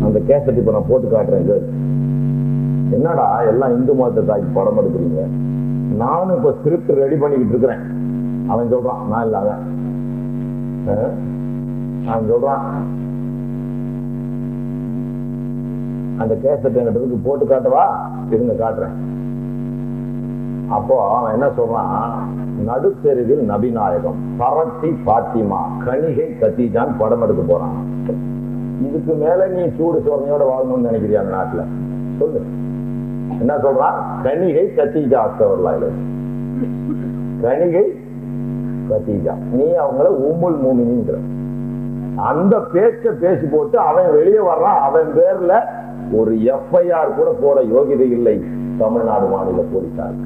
அந்த கேசட் இப்ப நான் போட்டு காட்டுறேன். என்னடா எல்லாம் இந்து மதத்தை தாக்கி படம் எடுக்கிறீங்க? நானும் இப்ப ஸ்கிரிப்ட் ரெடி பண்ணிக்கிட்டு இருக்கிறேன். அவன் சொல்றான் நான் இல்லாத, அவன் சொல்றான் அந்த கேசட் என்கிட்ட போட்டு காட்டவா, இருங்க காட்டுறேன். அப்போ அவன் என்ன சொல்றான், நடுத்தெருவில் நபிநாயகம், பரத்தி பாத்திமா, கணிகை கத்தீஜான் படம் எடுக்க போறான். இதுக்கு மேல நீ சூடு சோதனையோட வாழணும்னு நினைக்கிறியா அந்த நாட்டுல? சொல்லு. என்ன சொல்றான்? கணிகை கத்தீஜா அஸ்தவர்லாயில, கணிகை கத்தீஜா, நீ அவங்கள உம்முல் மூமினிங்கிற அந்த பேச்ச பேசி போட்டு அவன் வெளியே வர்றான். அவன் பேர்ல ஒரு எஃப்ஐஆர் கூட போட யோகிதை இல்லை தமிழ்நாடு மாநில போலீசார்.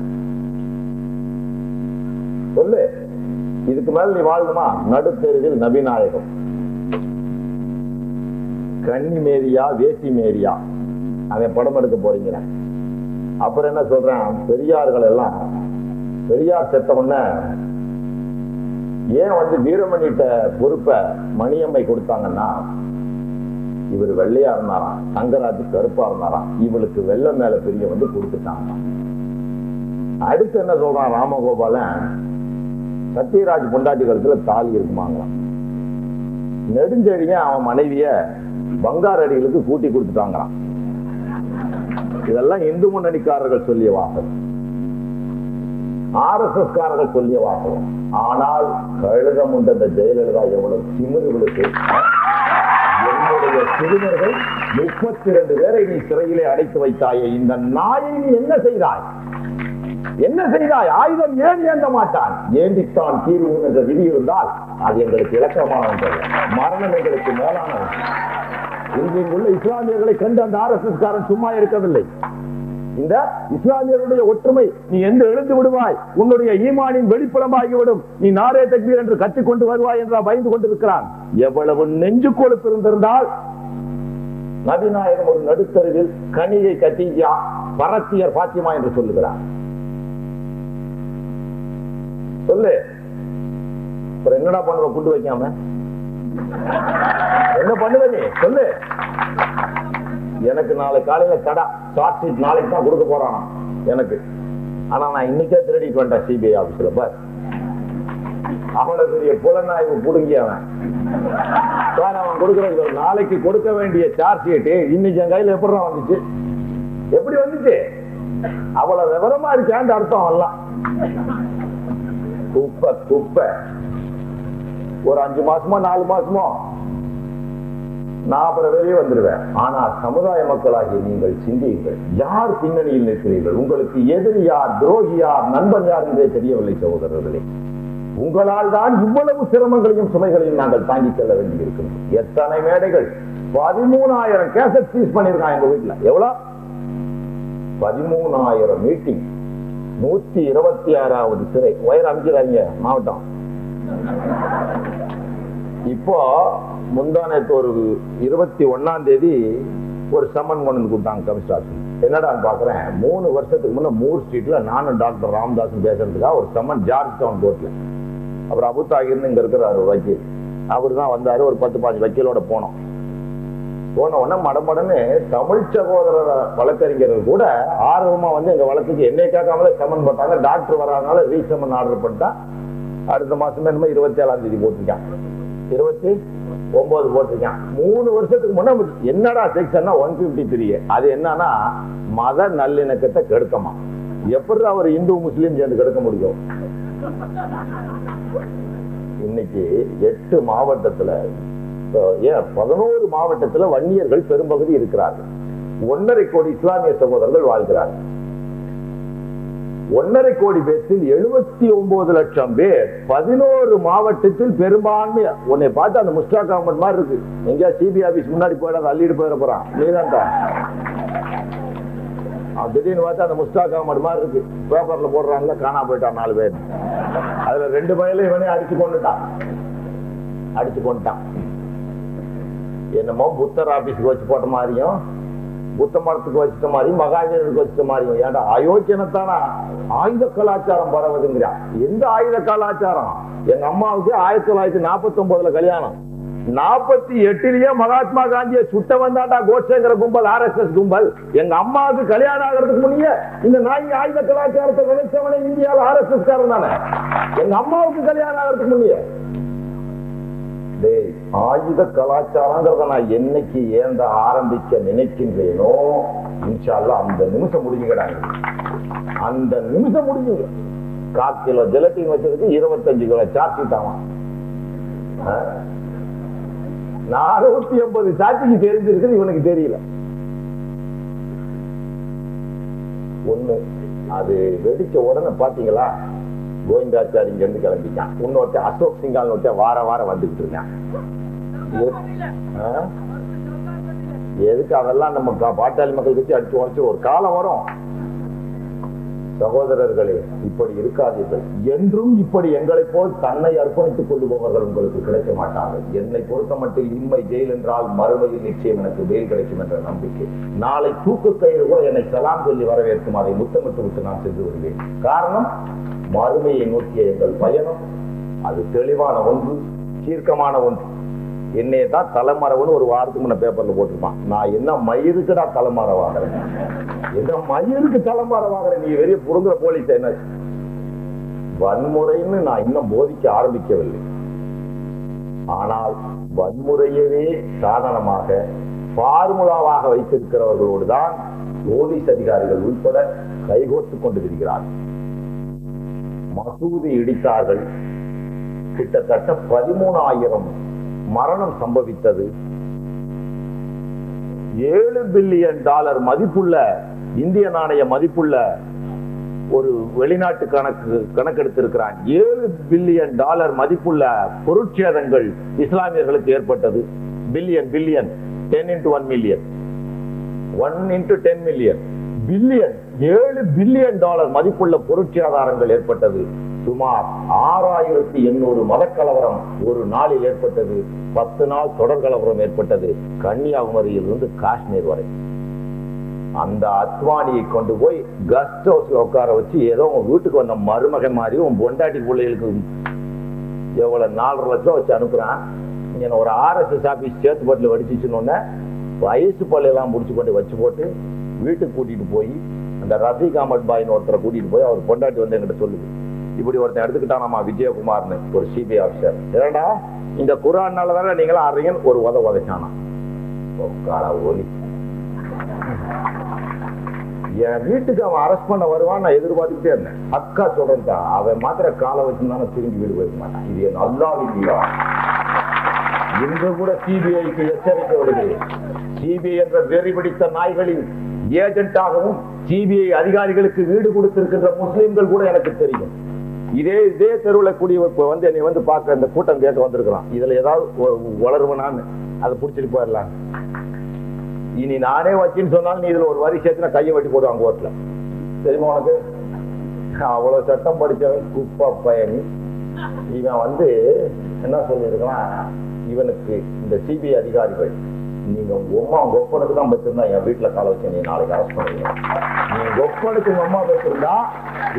சொல்லு, இதுக்கு மேல நீ வாழணுமா? நடுத்தெருவில் நபிநாயகம், கன்னி மேரியா வேசி மேரியா, அவன் படம் எடுக்க போறீங்க. அப்புறம் என்ன சொல்றான், பெரியார்கள் எல்லாம் பெரியார் செத்த உடனே ஏன் வீரமணிட்ட பொறுப்பை மணியம்மை கொடுத்தாங்கன்னா, இவர் வெள்ளையா இருந்தாராம், தங்கராஜு கருப்பா இருந்தாராம், இவளுக்கு வெள்ளை மேல பெரிய கொடுத்துட்டாங்க. அடுத்து என்ன சொல்றான் ராமகோபாலன், சத்யராஜ் பொண்டாட்டி கழுத்துல தாலி இருக்குமாங்களாம். நெடுஞ்செழிய அவன் மனைவிய பங்காரடிகளுக்கு கூட்டி கொடுத்துட்டாங்களாம். இதெல்லாம் இந்து முன்னணிக்காரர்கள் சொல்லிய வாசகம், RSS காரர்கள் சொல்லிய வாசகம். ஆனால் கழுதம் உண்ட ஜெயலலிதா எவ்வளவு திமிர்களுக்கு, என்னுடைய சிறுவர்கள் 32 பேரை நீ சிறையிலே அடைத்து வைத்தாயே, இந்த நாயை நீ என்ன செய்தாய்? என்ன செய்தாய்? ஆயுதம் ஏன் ஏந்த மாட்டான்? ஏந்தித்தான் தீர்வு என்ற விதி இருந்தால் அது எங்களுக்கு இலக்கமான மரணம், எங்களுக்கு மேலான. இங்குள்ள இஸ்லாமியர்களை கண்டு அந்த RSS காரன் சும்மா இருக்கவில்லை. இந்த இஸ்லாமியர்களுடைய ஒற்றுமை நீ எந்த எழுந்து விடுவாய், உன்னுடைய ஈமானின் வெளிப்புறமாகிவிடும், நீ நாரே தக்பீர் என்று கற்றுக்கொண்டு வருவாய் என்று பயந்து கொண்டிருக்கிறான். எவ்வளவு நெஞ்சு கொழுப்பு இருந்திருந்தால் நபிநாயகம் ஒரு நடுத்தருவில் கணிகை கத்தீஜா, பரத்தியர் பாத்திமா என்று சொல்லுகிறார். சொல்லு. அப்புறம் என்னடா பண்ணுவ குண்டு வைக்காம? என்ன பண்ணுவ நீ? சொல்லு. எனக்கு நாளை காலையில கடை ஷார்ட் ஷீட் நாளைக்கு தான் கொடுக்க போறான் எனக்கு. ஆனா நான் இன்னைக்கே திருடிட்டு வந்தேன் சிபிஐ ஆபீஸ்ல. பார், அவனை பெரிய புலனாய்வு புடுங்கி அவன் கொடுக்கிற நாளைக்கு கொடுக்க வேண்டிய சார்ஜ் ஷீட் இன்னைக்கு என் கையில எப்படி வந்துச்சு? எப்படி வந்துச்சு? அவ்வளவு விவரமா இருக்கான்னு அர்த்தம். எல்லாம் குப்பை குப்பை. ஒரு 5 மாசமோ 4 மாசமோ நான் அப்புறம் வெளியே வந்துடுவேன். ஆனா சமுதாய மக்களாகிய நீங்கள் சிந்தியுங்கள், யார் பின்னணியில் நிற்கிறீர்கள்? உங்களுக்கு எதிரி யார், துரோகி யார், நண்பன் யார் என்றே தெரியவில்லை சகோதரர்களே. உங்களால் தான் இவ்வளவு சிரமங்களையும் சுமைகளையும் நாங்கள் தாங்கிக் செல்ல வேண்டியிருக்கிறோம். எத்தனை மேடைகள், 13,000 கேசட் சீஸ் பண்ணிருக்கான் எங்க வீட்டுல. எவ்வளவு? 13,000 மீட்டிங், 126வது சிறை. உயர் அமைக்கிறாங்க மாவட்டம். இப்போ முந்தானத்து ஒரு 21ஆம் தேதி ஒரு சம்மன் கொண்டு கொடுத்தாங்க கமிஷனர். என்னடா பாக்குறேன், 3 வருஷத்துக்கு முன்ன மூர் ஸ்ட்ரீட்ல நானும் டாக்டர் ராமதாஸ் பேசுறதுக்காக ஒரு சம்மன் ஜார்ஜ் டவுன் கோர்ட்ல. அப்புறம் அபுதாகிர்னு இங்க இருக்கிறார் ஒரு வக்கீல், அவரு தான் வந்தாரு. ஒரு 10-15 வக்கீலோட போனோம். போன உடனே மடமடன்னு தமிழ் சகோதர வழக்கறிஞர்கள் கூட ஆர்வமா எங்க வழக்குக்கு என்னை கேட்காமலே சம்மன் போட்டாங்க. டாக்டர் வராதனால ரீசம்மன் ஆர்டர் பண்ணிட்டா. அடுத்த மாசமே 27ஆம் தேதி போட்டிருக்கான், 29 போட்டிருக்கான். 3 வருஷத்துக்கு முன்ன என்னடா செக்ஷன்னா 153. அது என்னன்னா மத நல்லிணக்கத்தை கெடுக்கமா. எப்படி அவர் இந்து முஸ்லீம் சேர்ந்து கெடுக்க முடியும்? இன்னைக்கு 8 மாவட்டத்துல, 11 மாவட்டத்துல வன்னியர்கள் பெரும்பகுதி இருக்கிறார்கள். 1.5 கோடி இஸ்லாமிய சகோதரர்கள் வாழ்கிறார்கள். 1.5 கோடி பேரில் 79 லட்சம் பேர் 11 மாவட்டத்தில் பெரும்பான்மை. உன்னை பார்த்து அந்த முஸ்டாக் கவர்மெண்ட் மாதிரி இருக்கு. எங்கேயா சிபிஐ ஆபீஸ் முன்னாடி போயிடாத அள்ளிட்டு போயிட போறான். நீதான் திடீர்னு பார்த்தா அந்த முஸ்டாக் கவர்மெண்ட் மாதிரி இருக்கு. பேப்பர்ல போடுறாங்க, காணா போயிட்டான் 4 பேர். அதுல 2 பையில இவனே அடிச்சு கொண்டுட்டான். என்னமோ புத்தர் ஆபீஸ்க்கு வச்சு போட்ட மாதிரியும், புத்த மரத்துக்கு வச்சுட்ட மாதிரி, மகாவீரருக்கு வச்சுட்ட மாதிரியும். ஏன்டா அயோக்கியனத்தானா ஆயுத கலாச்சாரம் பரவுதுங்கிறான். எந்த ஆயுத கலாச்சாரம்? எங்க அம்மாவுக்கு 1949 கல்யாணம். 48லயே மகாத்மா காந்தியை சுட்ட வந்தாண்டா கோட்சேங்கிற கும்பல், RSS கும்பல். எங்க அம்மாவுக்கு கல்யாணம் ஆகிறதுக்கு முன்னே இந்த நாய் ஆயுத கலாச்சாரத்தை விளைச்சவனே இந்தியாவில் RSS காரன் தானே. எங்க அம்மாவுக்கு கல்யாணம் ஆகிறதுக்கு முன்னே ஆயுத கலாச்சாரங்கிறத நான் என்னைக்கு ஏந்த ஆரம்பிக்க நினைக்கின்றேனோ, இன்ஷா அல்லாஹ் அந்த நிமிஷம் முடிஞ்சுக்கிறாங்க. அந்த நிமிஷம் முடிஞ்சுங்க. 1/4 கிலோ ஜெலட்டின் வச்சதுக்கு 25 கிலோ சார்ஜ் ஆகும். 480 சாட்சிக்கு தெரிஞ்சிருக்கு, இவனுக்கு தெரியல. ஒண்ணு அது வெடிச்ச உடனே பாத்தீங்களா, கோவிந்தாச்சாரி இங்க இருந்து கிளம்பிட்டான். இன்னொருத்த அசோக் சிங்கால் வார வாரம் வந்துகிட்டு இருக்கான். எதுக்கு அதெல்லாம் நம்ம பாட்டாளி மக்கள் வச்சு அடிச்சு உடச்சு ஒரு காலம் வரும். சகோதரர்களே, இப்படி இருக்காதீர்கள். என்றும் இப்படி எங்களை போல் தன்னை அர்ப்பணித்துக் கொள்ளுபவர்கள் உங்களுக்கு கிடைக்க மாட்டார்கள். என்னை பொறுத்த மட்டும் இன்மை ஜெயில் என்றால் மறுமையில் நிச்சயம் எனக்கு வெயில் கிடைக்கும் என்ற நம்பிக்கை. நாளை தூக்கு கயிறு கூட என்னை சலாம் சொல்லி வரவேற்கும், அதை முத்தமிட்டு விட்டு நான் சென்று வருவேன். காரணம், மறுமையை நோக்கிய எங்கள் பயணம் அது தெளிவான ஒன்று, தீர்க்கமான ஒன்று. என்னையே தான் தலைமறைவுன்னு ஒரு வாரத்துக்கு முன்ன பேப்பர்ல போட்டிருப்பான். நான் என்ன மயிருக்குடா தலைமறைவாகிறேன், என்ன மயிருக்கு தலைமறைவாகிறேன், நீ வெளியே புடுங்குற போலீஸ் என்ன வன்முறைன்னு நான் இன்னும் போதிக்க ஆரம்பிக்கவில்லை. ஆனால் வன்முறையவே சாதனமாக பார்முலாவாக வைத்திருக்கிறவர்களோடு தான் போலீஸ் அதிகாரிகள் உட்பட கைகோர்த்துக் கொண்டு இருக்கிறார்கள். மசூதி இடித்தார்கள், கிட்டத்தட்ட 13,000 மரணம் சம்பவித்தது. $7 பில்லியன் மதிப்புள்ள இந்திய நாணய மதிப்புள்ள ஒரு வெளிநாட்டு கணக்கெடுத்திருக்கிறான். $7 பில்லியன் மதிப்புள்ள பொருட்சேதங்கள் இஸ்லாமியர்களுக்கு ஏற்பட்டது. Billion 10 into 1 million, 1 into 10 million, billion, $7 billion மதிப்புள்ள பொருட்சேதாரங்கள் ஏற்பட்டது. சுமார் 6,800 மதக்கலவரம் ஒரு நாளில் ஏற்பட்டது. 10 நாள் தொடர் கலவரம் ஏற்பட்டது, கன்னியாகுமரியிலிருந்து காஷ்மீர் வரை. அந்த அத்வானியை கொண்டு போய் கெஸ்ட் ஹவுஸ்ல உட்கார வச்சு, ஏதோ உங்க வீட்டுக்கு வந்த மருமகன் மாதிரி உன் பொண்டாட்டி பிள்ளைகளுக்கு எவ்வளவு 4.5 லட்சம் வச்சு அனுப்புறான். இங்க ஒரு RSS ஆபீஸ் சேத்துப்பட்டில் வெடிச்சுன்னு வயசு பள்ளையெல்லாம் முடிச்சு கொண்டு வச்சு போட்டு வீட்டுக்கு கூட்டிட்டு போய் அந்த ரஃபீக் அஹமத் பாய்னு ஒருத்தரை கூட்டிட்டு போய் அவர் பொண்டாட்டி வந்து என்கிட்ட சொல்லுது, இப்படி ஒருத்தன் எடுத்துக்கிட்டானாமா விஜயகுமார்னு, ஒரு CBI ஆபிசர். ஏடா இந்த குரான்னாலதானே நீங்களும் ஆடுறீங்கன்னு ஒரு உதைச்சானா. ஒலி என் வீட்டுக்கு அவன் அரெஸ்ட் பண்ண வருவான், நான் எதிர்பார்த்துக்கிட்டே இருந்தேன். அக்கா சொல்றேன், அவன் மாத்திர காலை வச்சிருந்தானே திரும்பி வீடு போயிருக்க மாட்டான். இது என் அல்லாஹ்வின் இன்று கூட CBIக்கு எச்சரிக்கை விடுகிறேன். CBI என்ற வெறி பிடித்த நாய்களின் ஏஜென்டாகவும் CBI அதிகாரிகளுக்கு வீடு கொடுத்திருக்கின்ற முஸ்லிம்கள் கூட எனக்கு தெரியும். இதே தெருவில் கூடிய வந்து என்னை வந்து பார்க்க இந்த கூட்டம் கேட்க வந்திருக்கிறான். இதுல ஏதாவது வளருவனான்னு அதை பிடிச்சிட்டு போயிடலாம். இனி நானே வச்சுன்னு சொன்னாலும் நீ இதுல ஒரு வரி சேர்த்துனா கையை வெட்டி போடுவாங்க கோர்ட்ல. தெரியுமா உனக்கு? அவ்வளவு சட்டம் படிச்சவன் குப்பா பயணி. இவன் வந்து என்ன சொல்லியிருக்கான், இவனுக்கு இந்த CBI அதிகாரிகள், நீங்க உங்க ஒப்பனுக்கு தான் வச்சிருந்தா என் வீட்டுல காலை வச்சு நீ நாளைக்கு அரெஸ்ட் பண்ணுவீங்க. நீ ஒப்பனுக்கு உங்க அம்மா வச்சிருந்தா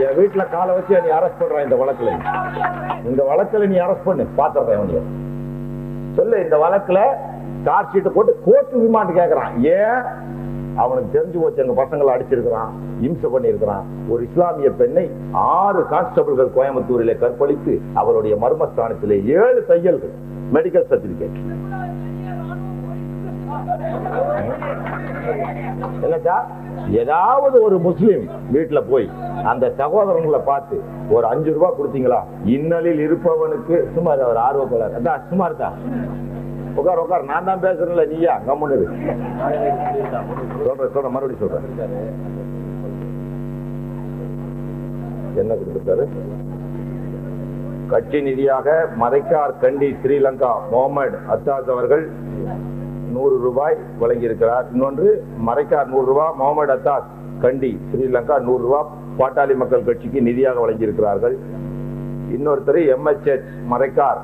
என் வீட்டுல காலை வச்சு நீ அரெஸ்ட் பண்ற. இந்த வழக்குல நீ அரெஸ்ட் பண்ணு, பாத்துறேன் சொல்லு. இந்த வழக்குல சார்ஜ் ஷீட்டை போட்டு கோர்ட்டு ரிமாண்ட் கேட்கறான். ஏன்? அவனுக்கு தெரிஞ்சு போச்சு, எங்க பசங்களை அடிச்சிருக்கிறான், இம்சை பண்ணிருக்கிறான். ஒரு இஸ்லாமிய பெண்ணை 6 கான்ஸ்டபிள்கள் கோயம்புத்தூரிலே கற்பழித்து அவருடைய மர்மஸ்தானத்திலே 7 தையல்கள், மெடிக்கல் சர்டிபிகேட். என்னச்சா, ஏதாவது ஒரு முஸ்லிம் வீட்டுல போய் அந்த சகோதரங்களை பார்த்து ஒரு 5 ரூபாய் கொடுத்தீங்களா, இன்னலில் இருப்பவனுக்கு சுமார் ஒரு ஆர்வக்கோளாறு. அதான் சுமார் தான். உட்கார், நான் தான் பேசுறேன்ல, நீயா கம்முன்னு சொல்ற மறுபடியும் சொல்றேன். என்ன கொடுத்திருக்காரு? கட்சி நிதியாக மரைக்கார் கண்டி ஸ்ரீலங்கா முகமது அத்தாஸ் அவர்கள் 100 ரூபாய் வழங்கி இருக்கிறார். இன்னொன்று மரைக்கார் 100 ரூபாய், முகமது அத்தாஸ் கண்டி ஸ்ரீலங்கா 100 ரூபாய் பாட்டாளி மக்கள் கட்சிக்கு நிதியாக வழங்கி இருக்கிறார்கள். இன்னொருத்தர் MHH மரைக்கார்,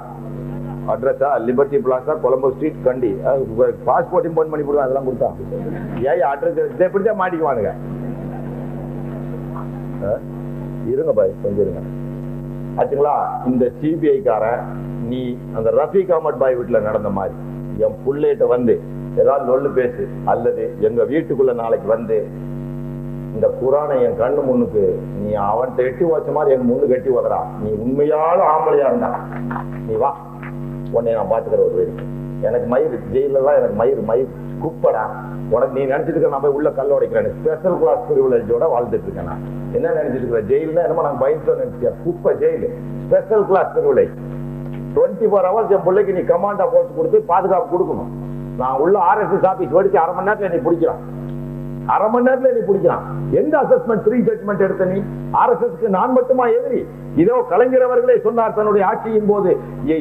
அட்ரஸா liberty plaza, Colombo street, Kandy. Passport import பண்ணி கொடுத்தா அதெல்லாம் கொடுத்தா ஏன் அட்ரஸ் எப்படிதான் மாட்டிக்குவானுங்க. இருங்க பாய், கொஞ்சம் இருங்க ஆச்சுங்களா. இந்த CBI காரன் நீ அந்த ரஃபீக் அஹமத் பாய் வீட்டுல நடந்த மாதிரி என் புள்ளைகிட்ட வந்து ஏதாவது சொல்லு பேசு, அல்லது எங்க வீட்டுக்குள்ள நாளைக்கு வந்து இந்த குரானை என் கண்ணு முன்னுக்கு நீ அவன்கிட்ட எட்டி வச்ச மாதிரி என் முன்னு கட்டி உதறா, நீ உண்மையால ஆம்பளையா இருந்தா நீ வா, உன்னை நான் பாத்துக்கிற ஒரு வரி. எனக்கு மயிர் ஜெயில தான் எனக்கு மயிர் குப்படா. உனக்கு நீ நினைச்சிட்டு இருக்க நான் போய் உள்ள கல்ல உடைக்கிறேன். ஸ்பெஷல் கிளாஸ் பிரிவிலேஜோட வாழ்ந்துட்டு இருக்கேன். நான் என்ன நினைச்சிட்டு இருக்கிறேன், ஜெயில என்னமோ நாங்க பயந்துட்டோம் நினைச்சியா? குப்பை jail, special class privilege. 24 hours என் பிள்ளைக்கு நீ கமாண்டா போஸ்ட் கொடுத்து பாதுகாப்பு கொடுக்கணும். நான் உள்ள RSS ஆபீஸ் வடிச்சு 1/2 மணி நேரத்துல நீ பிடிக்கிறான், 1/2 மணி நேரத்துல நீ பிடிக்கிறான். எந்த அசஸ்மெண்ட் ப்ரீ ஜட்மெண்ட் எடுத்த நீ? RSSக்கு நான் மட்டுமா எதிரி? இதோ கலைஞர் அவர்களே சொன்னார் தன்னுடைய ஆட்சியின் போது,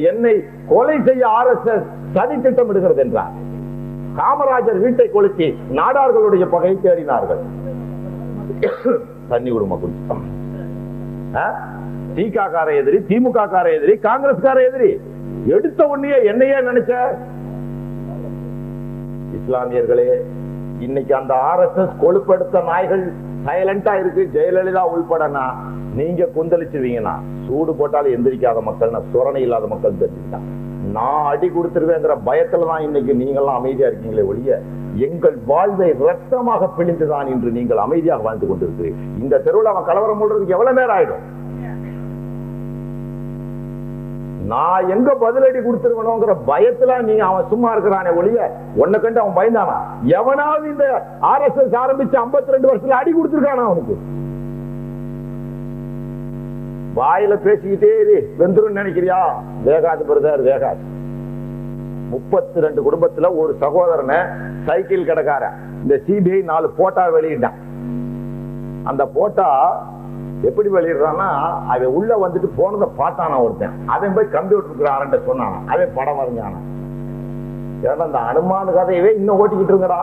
என்னை கொலை செய்ய RSS சதி திட்டமிடுகிறது என்றார். காமராஜர் வீட்டை கொளுத்தி நாடார்களுடைய பகை தேடினார்கள். தண்ணி விடுமா கொஞ்சம். திகார எதிரி, திமுக கார எதிரி, காங்கிரஸ்கார எதிரி. எடுத்த உடனே என்னையே நினைச்ச இஸ்லாமியர்களே, இன்னைக்கு அந்த RSS கொழுப்படுத்த நாய்கள் சைலண்டா இருக்கு. ஜெயலலிதா உள்படனா நீங்க கொந்தளிச்சிருவீங்கன்னா சூடு போட்டாலும் எந்திரிக்காத மக்கள், சுரணை இல்லாத மக்கள் தெரிஞ்சுக்கிட்டா நான் அடி கொடுத்துருவேங்கிற பயத்துலதான் இன்னைக்கு நீங்கெல்லாம் அமைதியா இருக்கீங்களே ஒழிய, எங்கள் வாழ்வை ரத்தமாக பிழிந்துதான் இன்று நீங்கள் அமைதியாக வாழ்ந்து கொண்டிருக்கிறீர்கள். இந்த தெருவில் அவன் கலவரம் போடுறதுக்கு எவ்வளவு நேரம் ஆயிடும்? நான் எங்க பதிலடி கொடுத்துருவனுங்கிற பயத்துல நீ அவன் சும்மா இருக்கிறானே ஒழிய, உன்னை கண்டு அவன் பயந்தானா? எவனாவது இந்த RSS ஆரம்பிச்சு 52 வருஷத்துல அடி கொடுத்துருக்கானா அவனுக்கு? வாயில பேசிக்கிட்டே வெந்துரும் நினைக்கிறியா? வேகாது பிரதர், வேகாது. 32 குடும்பத்துல ஒரு சகோதரனை சைக்கிள் கடைக்கார இந்த CBI 4 போட்டா வெளியிட்டான். அந்த போட்டா எப்படி வெளியிடுறான்னா, அவன் உள்ள வந்துட்டு போனதை பார்த்தானா ஒருத்தன், அவன் போய் கம்ப்யூட்டருக்கு ஆரண்ட சொன்னானா, அவன் படம் வரைஞ்சானா. ஏன்னா அந்த அனுமான கதையவே இன்னும் ஓட்டிக்கிட்டு இருக்கடா.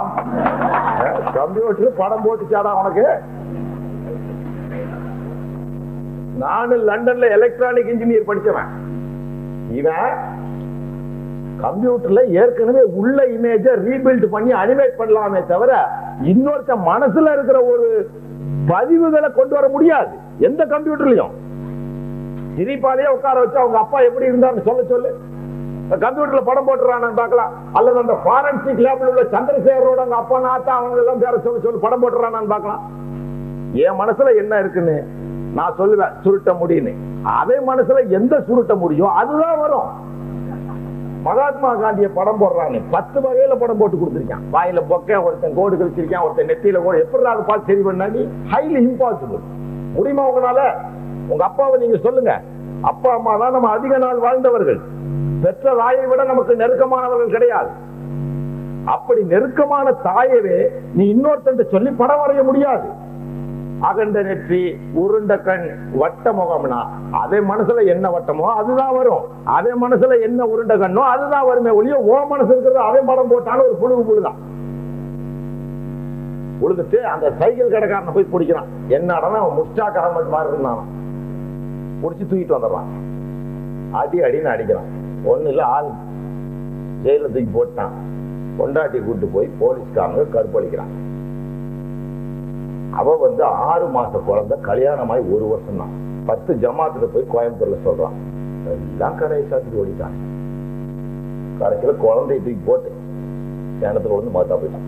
கம்ப்யூட்டர் படம் போட்டுச்சாடா உனக்கு? நானு லண்டன்ல எலக்ட்ரானிக் இன்ஜினியர் படிச்சவன். இவன் கம்ப்யூட்டர்ல ஏற்கனவே உள்ள இமேஜ ரீபில்ட் பண்ணி அனிமேட் பண்ணலாமே தவிர இன்னொருத்த மனசுல இருக்கிற ஒரு பதிவுகளை கொண்டு வர முடியாது எந்த கம்ப்யூட்டர்லயும். சிரிப்பாலேயே உட்கார வச்சு அவங்க அப்பா எப்படி இருந்தான்னு சொல்லு. கம்ப்யூட்டர்ல படம் போட்டுறான்னு பார்க்கலாம். அல்லது அந்த ஃபாரன்சிக் லேப்ல உள்ள சந்திரசேகரோட அவங்க அப்பா நாத்தா அவங்க எல்லாம் பேர சொல்லி படம் போட்டுறான்னு பார்க்கலாம். என் மனசுல என்ன இருக்குன்னு நான் சொல்லுவேன், சுருட்ட முடியுன்னு. அதே மனசுல எந்த சுருட்ட முடியும் அதுதான் வரும். மகாத்மா காந்திய படம் போடுறான்னு 10 வகையில படம் போட்டு கொடுத்திருக்கான். வாயில பொக்க, ஒருத்தன் கோடு கழிச்சிருக்கான், ஒருத்தன் நெத்தியில கோடு. எப்படி அதை பார்த்து சரி பண்ணா? Highly impossible. முடியுமா உங்களால? உங்க அப்பாவை நீங்க சொல்லுங்க. அப்பா அம்மா தான் நம்ம அதிக நாள் வாழ்ந்தவர்கள். பெற்ற தாயை விட நமக்கு நெருக்கமானவர்கள் கிடையாது. அப்படி நெருக்கமான தாயவே நீ இன்னொருத்தன் சொல்லி படம் வரைய முடியாது. அகண்ட நெற்றி, உருண்ட கண், வட்ட முகம்னா அதே மனசுல என்ன வட்டமோ அதுதான் வரும். அதே மனசுல என்ன உருண்ட கண்ணோ அதுதான் வருமே ஒழிய, ஓ மனசு இருக்கிறது அவன் படம் போட்டாலும் ஒரு புழுதான். உழுதுட்டு அந்த சைக்கிள் கடைக்காரனை போய் பிடிக்கிறான். என்னடா அவன் முஸ்டாக் அகமது மாதிரி இருந்தான். பிடிச்சி தூக்கிட்டு வந்துடுறான். அடின்னு அடிக்கிறான். ஒண்ணு இல்ல, ஆள் ஜெயில தூக்கி போட்டான். கொண்டாட்டி கூட்டு போய் போலீஸ்காரங்க கற்பழிக்கிறான். அவ 6 மாச குழந்தை, கல்யாணமாய் 1 வருஷம் தான். 10 ஜமாத்துல போய் கோயம்புத்தூர்ல சொல்றான். எல்லாம் கடையை சாத்திட்டு ஓடிட்டான். கடைசியில குழந்தைய தூக்கி போட்டு கிணத்துல வந்து மறுத்தா போயிட்டான்.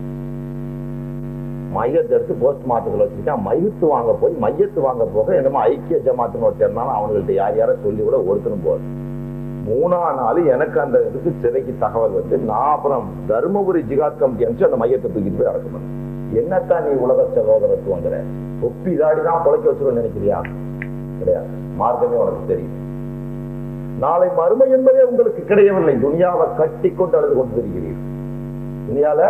மையத்தை எடுத்து போஸ்ட் மார்ட்டத்துல வச்சுக்கிட்டான். மையத்து வாங்க போக என்னமோ ஐக்கிய ஜமாத்துன்னு ஒருத்தர் அவங்கள்ட்ட யார சொல்லி கூட ஒருத்தனும் போகுது. 3ஆம் நாள் எனக்கு அந்த இதுக்கு சிறைக்கு தகவல் வந்து நான் அப்புறம் தர்மபுரி ஜிகாத் கமிட்டி அனுப்பிச்சு அந்த மையத்தை தூக்கிட்டு போய் அடக்கம் பண்ணேன். என்னத்தான் நீ உலக சகோதரத்துவங்கிற ஒப்பி தாடிதான் பொழைக்க வச்சிருன்னு நினைக்கிறியா? கிடையாது. மார்க்கமே உனக்கு தெரியும். நாளை மறுமை என்பதே உங்களுக்கு கிடையவில்லை. துனியாவை கட்டி கொண்டு அழுது கொண்டு இருக்கிறீர்கள். துனியால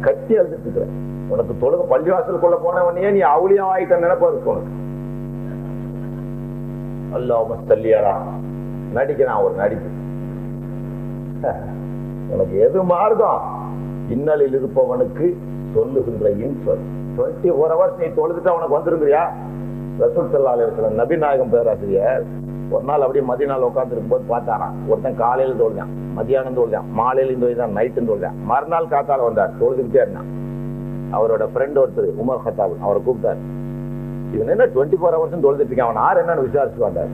கட்டி அழுதுட்டு இருக்கிற உனக்கு தொழுக பள்ளிவாசலுக்குள்ள போனவனையே நீ அவுளியா ஆயிட்ட நினைப்பா இருக்கு உனக்கு. அல்லாஹ் தல்லியாரா நடிக்கிறான் ஒரு நடிப்பு. உனக்கு எது மார்க்கம்? இன்னலில் இருப்பவனுக்கு சொல்லுகின்ற இன்சொல். 24 hours நீ தொழுதுட்டா உனக்கு வந்துருங்கிறியா? ரசூல் ஸல்லல்லாஹு அலைஹி வஸல்லம் நபி நாயகம் பேராசிரியர் ஒரு நாள் அப்படியே மதினால உட்கார்ந்து இருக்கும் போது பார்த்தாராம். ஒருத்தன் காலையில தொழுதான், மத்தியானம் தொழுதான், மாலையிலும் தொழுதான், நைட்டும் தொழுதான். மறுநாள் காத்தால வந்தார், தொழுதுகிட்டே இருந்தான். அவரோட ஃப்ரெண்ட் ஒருத்தர் உமர் ஹத்தாப் அவரை கூப்பிட்டார். இவன் என்ன 24 hours தொழுதுட்டு இருக்கான், அவன் என்னன்னு விசாரிச்சு வந்தார்.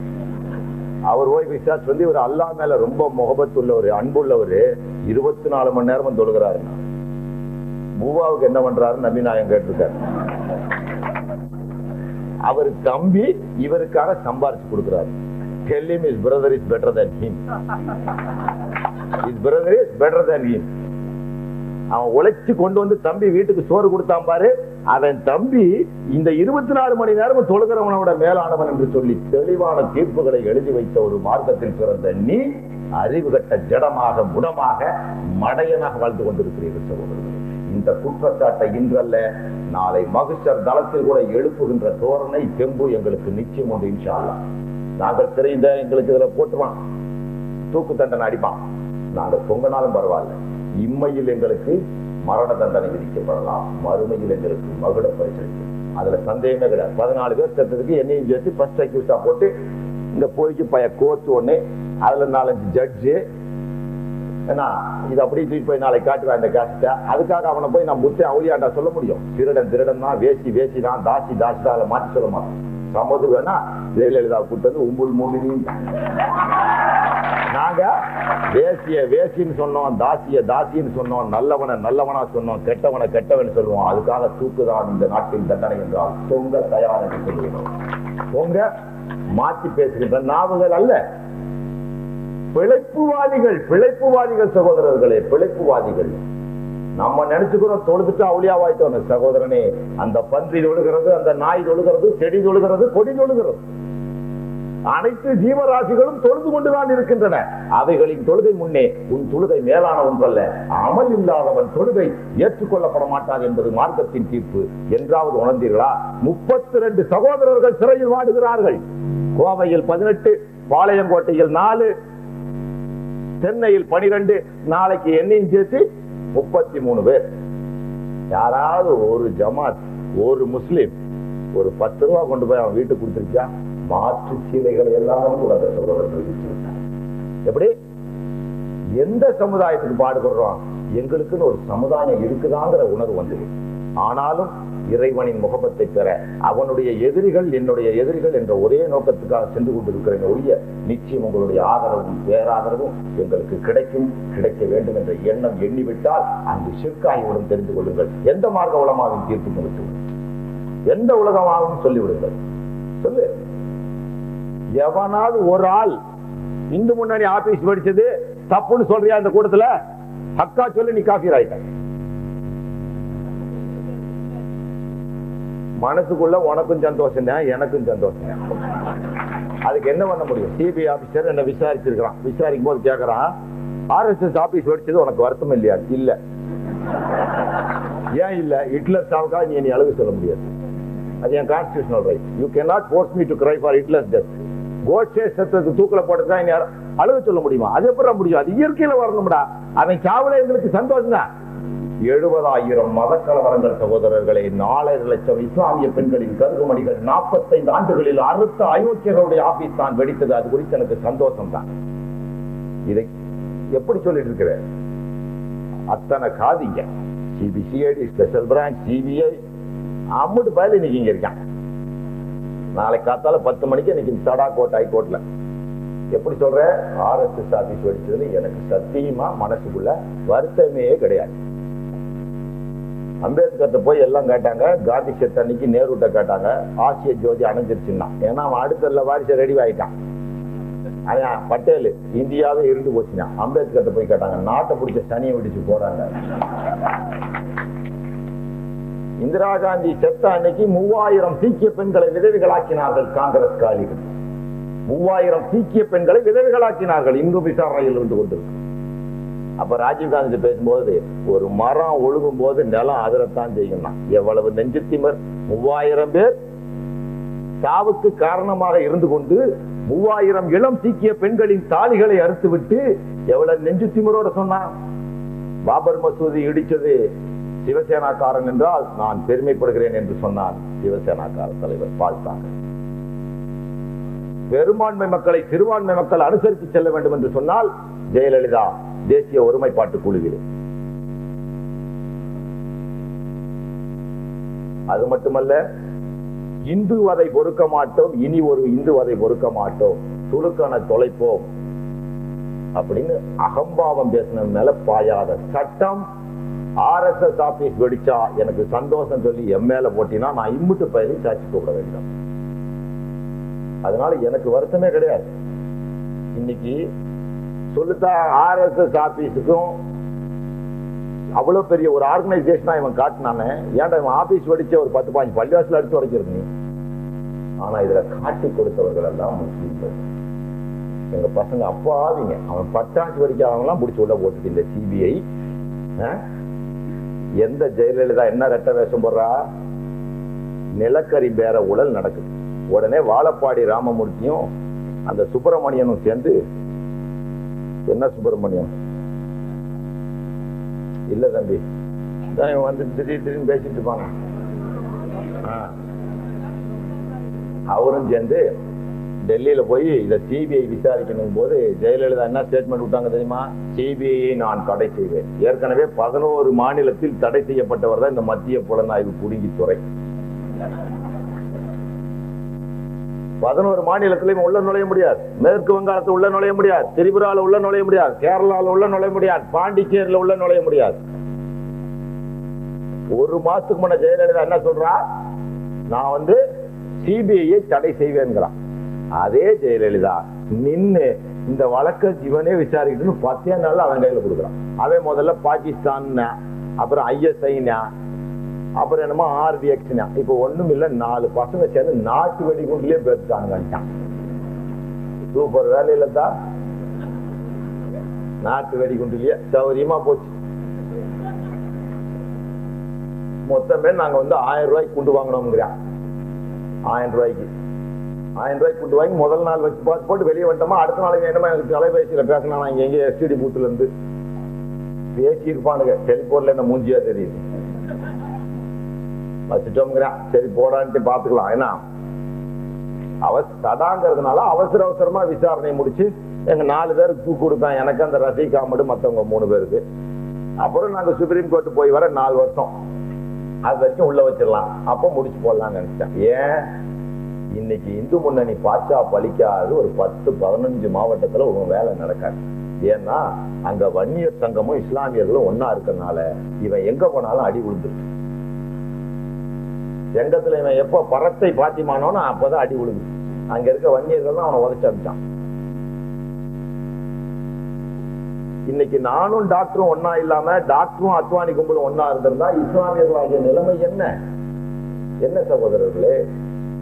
அவர் ஓய்வு விசாரிச்சு வந்து இவர் அல்லா மேல ரொம்ப முகபத்து உள்ளவர், அன்புள்ளவர், 24 மணி நேரமும் தொழுகிறாரு. பூவாவுக்கு என்ன பண்றாரு நபி நாயகம் கேட்டிருக்காரு. அவர் தம்பி இவருக்காக சம்பாரிச்சு கொடுக்கிறாரு. Tell him his brother is better than him. His brother is better than him. அவன் உழைச்சு கொண்டு வந்து தம்பி வீட்டுக்கு சோறு கொடுத்தான் பாரு, அவன் தம்பி இந்த 24 மணி நேரம் தொழுகிறவனோட மேலானவன் என்று சொல்லி தெளிவான தீர்ப்புகளை எழுதி வைத்த ஒரு மார்க்கத்தில் பிறந்த நீ அறிவு கட்ட ஜடமாக முடமாக மடையனாக வாழ்ந்து கொண்டிருக்கிறீர்கள் சகோதரர்களே. இந்த குற்றச்சாட்டை இன்றல்ல நாளை மகிஷர் தளத்தில் கூட எழுப்புகின்ற தோரணை தெம்பு எங்களுக்கு நிச்சயம் உண்டு இன்ஷா அல்லாஹ். நாங்கள் தெரிந்த எங்களுக்கு இதுல போட்டுவான், தூக்கு தண்டனை அடிப்பான், நாங்கள் தொங்கினாலும் பரவாயில்ல. இம்மையில் எங்களுக்கு மரண தண்டனை விதிக்கப்படலாம், மறுமையில் எங்களுக்கு மகுட பரிசளிக்கும், அதுல சந்தேகமே கிடையாது. 14 பேர் செத்ததுக்கு என்னையும் சேர்த்து ஃபர்ஸ்ட் அக்யூஸா போட்டு இந்த போய்க்கு பய கோர்த்து ஒண்ணு, அதுல 4-5 ஜட்ஜு, ஏன்னா இது அப்படி தூக்கி போய் நாளை காட்டுவேன் அந்த கேஸ்ட. அதுக்காக அவனை போய் நான் புத்தே அவுளியாண்டா சொல்ல முடியும்? திருடன் திருடன் தான், வேசி வேசி தான், தாசி தாசி தான், அதை மாற்றி சொல்ல மாட்டோம். சமது வேணா ஜெயலலிதா கூட்டது உம்புல் மூலினியும் நாங்க வேசிய வேசின்னு சொன்னோம், தாசிய தாசின்னு சொன்னோம், நல்லவனை நல்லவனா சொன்னோம், கெட்டவனை கெட்டவன் சொல்லுவோம். அதுக்காக தூக்குதான் இந்த நாட்டின் தண்டனை என்றால் தொங்க தயார் என்று சொல்லுகிறோம். தொங்க மாற்றி பேசுகின்ற நாவுகள் அல்ல, பிழைப்புவாதிகள், பிழைப்புவாதிகள் சகோதரர்களே, பிழைப்புவாதிகள். நம்ம நினைச்சுக்கிறோம் தொழுதுட்டு அவுளியாவாயிட்டோம். சகோதரனே, அந்த பன்றி தொழுகிறது, அந்த நாய் தொழுகிறது, செடி தொழுகிறது, கொடி தொழுகிறது, அனைத்து ஜீவராசிகளும் தொழுது கொண்டுதான் இருக்கின்றன. அவைகளின் தொழுகை முன்னே உன் தொழுகை மேலான ஒன்றல்ல. அமல் இல்லாதவன் தொழுகை ஏற்றுக்கொள்ளப்பட மாட்டாது என்பது மார்க்கத்தின் தீர்ப்பு. என்றாவது உணர்ந்தீர்களா? 32 சகோதரர்கள் சிறையில் வாடுகிறார்கள். கோவையில் 18, பாளையங்கோட்டையில் 4, சென்னையில் 12, நாளைக்கு என்னையும் சேர்த்து 33 பேர். யாராவது ஒரு ஜமாத், ஒரு முஸ்லிம் ஒரு 10 ரூபா கொண்டு போய் அவன் வீட்டுக்கு கொடுத்துருச்சா? மாற்று சீலைகளை எல்லாம் கூட எப்படி எந்த சமுதாயத்துக்கு பாடுபடுறோம்? எங்களுக்குன்னு ஒரு சமுதாயம் இருக்குதாங்கிற உணர்வு வந்தது. ஆனாலும் இறைவனின் முகப்பத்தை பெற அவனுடைய எதிரிகள் என்னுடைய எதிரிகள் என்ற ஒரே நோக்கத்துக்காக சென்று கொண்டிருக்கிறேன் ஒழிய நிச்சயம் உங்களுடைய ஆதரவும் பேராதரவும் எங்களுக்கு கிடைக்கும், கிடைக்க வேண்டும் என்ற எண்ணம் எண்ணிவிட்டால் அங்கு ஷிர்காகிவிடும். தெரிந்து கொள்ளுங்கள், எந்த மார்க்க உலமாவின் தீர்ப்பு விட்டு எந்த உலகமாகவும் சொல்லிவிடுங்கள். சொல்லு, எவனாவது ஒரு ஆள் இந்து முன்னணி ஆபீஸ் படிச்சது தப்புன்னு சொல்றியா? இந்த கூட்டத்துல ஹக்கா சொல்லி நீ காஃபீர் ஆயிட்ட. மனசுக்குள்ள உனக்கும் சந்தோஷம் தான், எனக்கும் சந்தோஷம். அதுக்கு என்ன பண்ண முடியும்? சிபிஐ ஆபீசர் என்ன விசாரிச்சிருக்கான். விசாரிக்கும் போது கேட்கறான், RSS ஆபீஸ் படிச்சது உனக்கு வருத்தம் இல்லையா? இல்ல. ஏன் இல்ல? ஹிட்லர் சாவுக்காக நீ அழுக சொல்ல முடியாது. அது என் constitutional right. You cannot force me to cry for Hitler's death. Godse செத்ததுக்கு தூக்கல போட்டதா இனி அழுக சொல்ல முடியுமா? அது எப்படி முடியும்? அது இயற்கையில வரணும்டா. அவன் சாவுல எங்களுக்கு சந்தோஷம் தான். 70,000 மத கலவரங்கள் சகோதரர்களை, 4 லட்சம் இஸ்லாமிய பெண்களின் கருகுமணிகள் 45 ஆண்டுகளில் அறுத்த அயோக்கியர்களுடைய ஆபீஸ் தான் வெடித்தது. அது குறித்து எனக்கு சந்தோஷம் தான். இதை எப்படி சொல்லிட்டு இருக்கிற? அத்தனை காதிங்க, சிபிசிஐடி, ஸ்பெஷல் பிரான்ச், சிபிஐ, அம்முட்டு பயல இன்னைக்கு இங்க இருக்கான். நாளை காத்தால 10 மணிக்கு இன்னைக்கு தடா கோட் ஹைகோர்ட்ல. எப்படி சொல்ற? RSS ஆபீஸ் வெடிச்சதுல எனக்கு சத்தியமா மனசுக்குள்ள வருத்தமே கிடையாது. அம்பேத்கர் போய் எல்லாம் கேட்டாங்க. காந்தி செத்த அன்னைக்கு நேருட்ட கேட்டாங்க. ஆசிய ஜோதி அணைஞ்சிருச்சுன்னா, ஏன்னா அவன் அடுத்த வாரிசை ரெடி ஆயிட்டான். பட்டேல் இந்தியாவே இருந்து போச்சுன்னா அம்பேத்கர் போய் கேட்டாங்க. நாட்டை பிடிச்ச சனியை விடிச்சு போறாங்க. இந்திரா காந்தி செத்த அன்னைக்கு 3000 சீக்கிய பெண்களை விதவைகளாக்கினார்கள் காங்கிரஸ் காலிகள். 3000 சீக்கிய பெண்களை விதவைகளாக்கினார்கள். இன்னும் விசாரணையில் இருந்து கொண்டிருக்கு. அப்ப ராஜீவ்காந்தி பேசும்போது, ஒரு மரம் ஒழுகும் போது நிலம் அதிரத்தான் செய்யும். எவ்வளவு நெஞ்சு திமிர்! 3000 பேர் சாவுக்கு காரணமாக இருந்து கொண்டு 3000 இளம் சீக்கிய பெண்களின் தாலிகளை அறுத்து விட்டு எவ்வளவு நெஞ்சு திமிரோட சொன்னான். பாபர் மசூதி இடிச்சது சிவசேனாக்காரன் என்றால் நான் பெருமைப்படுகிறேன் என்று சொன்னான் சிவசேனாக்கார தலைவர் பால்தாங்க. பெரும்பான்மை மக்களை சிறுபான்மை மக்கள் அனுசரித்து செல்ல வேண்டும் என்று சொன்னால் ஜெயலலிதா தேசிய ஒருமைப்பாட்டு குழுவில். அது மட்டுமல்ல, இந்து அதை பொறுக்க மாட்டோம், இனி ஒரு இந்து அதை பொறுக்க மாட்டோம். துலுக்கான தொலைப்போம் அப்படின்னு அகம்பாவம் பேசின மேல பாயாத சட்டம். RSS ஆபீஸ் வெடிச்சா எனக்கு சந்தோஷம் சொல்லி என் மேல போட்டினா நான் இம்முட்டு பயிரையும் சாட்சி கூப்பிட வேண்டும். அதனால எனக்கு வருத்தமே கிடையாது. இன்னைக்கு சொல்லுத்தா RSS ஆபீஸுக்கும் அவ்வளவு பெரிய ஒரு ஆர்கனைசேஷனா இவன் காட்டினானே, ஏன்டா இவன் ஆபீஸ் வெடிச்ச ஒரு 10-15 பள்ளிவாசல் அடிச்சு உடைக்கிறது. ஆனா இதுல காட்டி கொடுத்தவர்கள் எல்லாம் முஸ்லீம்கள். எங்க பசங்க அப்பாவிங்க. அவன் பட்டாசு வெடிக்காதவங்களாம் பிடிச்சி உள்ள போட்டுட்டு இந்த CBI எந்த ஜெயலலிதா என்ன ரெட்ட வேஷம் போடுறா, நிலக்கரி பேர ஊழல் நடக்குது. உடனே வாழப்பாடி ராமமூர்த்தியும் அந்த சுப்பிரமணியனும் சேர்ந்து, என்ன சுப்பிரமணியம் இல்ல தம்பி வந்து திடீர்னு பேசிட்டு இருப்பாங்க, அவரும் சேர்ந்து டெல்லியில போய் இதை CBI விசாரிக்கணும் போது ஜெயலலிதா என்ன ஸ்டேட்மெண்ட் விட்டாங்க தெரியுமா? CBI நான் தடை செய்வேன். ஏற்கனவே 11 மாநிலத்தில் தடை செய்யப்பட்டவர் தான் இந்த மத்திய புலனாய்வு புடுங்கித்துறை. 11 மாநிலத்திலையும் உள்ள நுழைய முடியாது. மேற்கு வங்காளத்தில் உள்ள நுழைய முடியாது, திரிபுரால உள்ள நுழைய முடியாது, கேரளால உள்ள நுழைய முடியாது, பாண்டிச்சேரியில உள்ள நுழைய முடியாது. ஒரு மாசத்துக்கு முன்ன ஜெயலலிதா என்ன சொல்றா? நான் CBI தடை செய்வேன்கிறான். அதே ஜெயலலிதா நின்னு இந்த வழக்க இவனே விசாரிக்கணும்னு 10 நாள் அவன் கையில கொடுக்குறான். அவன் முதல்ல பாகிஸ்தான், அப்புறம் ISI, அப்புறம் என்னமோ RDX. இப்ப ஒண்ணும் இல்ல, 4 பசங்க சேர்ந்து நாட்டு வெடிகுண்டிலே பேசிட்டாங்க. சூப்பர் வேலையில தான் நாட்டு வெடிகுண்டிலேயே சௌரியமா போச்சு. மொத்தமே நாங்க 1000 ரூபாய்க்கு கொண்டு வாங்கணும்ங்கிறான். 1000 ரூபாய்க்கு கொண்டு வாங்கி முதல் நாள் வச்சு பார்த்து போட்டு வெளியே வந்துட்டோமா. அடுத்த நாளைக்கு என்னமா எனக்கு தொலைபேசியில பேசினா நான் இங்க STD பூத்துல இருந்து பேசி இருப்பானுங்க. டெலிபோன்ல என்ன மூஞ்சியா தெரியுது வச்சுட்டோம்ங்கிறான். சரி போடான்ட்டு பாத்துக்கலாம். ஏன்னா தடாங்கிறதுனால அவசரமா விசாரணை முடிச்சு எங்க 4 பேருக்கு தூக்கு கொடுப்பேன். எனக்கு அந்த ரஃபீக் அஹ்மது மத்தவங்க 3 பேருக்கு. அப்புறம் நாங்க சுப்ரீம் கோர்ட் போய் வர 4 வருஷம் அது வரைக்கும் உள்ள வச்சிடலாம். அப்ப முடிச்சு போடலாம்னு நினைச்சேன். ஏன் இன்னைக்கு இந்து முன்னணி பாச்சா பலிக்காது ஒரு 10-15 மாவட்டத்துல உங்க வேலை நடக்காது. ஏன்னா அங்க வன்னியர் சங்கமும் இஸ்லாமியர்களும் ஒன்னா இருக்கிறதுனால இவன் எங்க போனாலும் அடி விழுந்துருக்கு. செங்கத்துல இவன் எப்ப பரத்தை பாத்திமானோன்னு அப்பதான் அடி விழுது. அங்க இருக்க வன்னியர்கள் தான் அவனை உதச்சு அடிச்சான். இன்னைக்கு நானும் டாக்டரும் ஒன்னா இல்லாம டாக்டரும் அத்வானி கும்பலும் ஒன்னா இருந்திருந்தா இஸ்லாமியர்கள் ஆகிய நிலைமை என்ன சகோதரர்களே?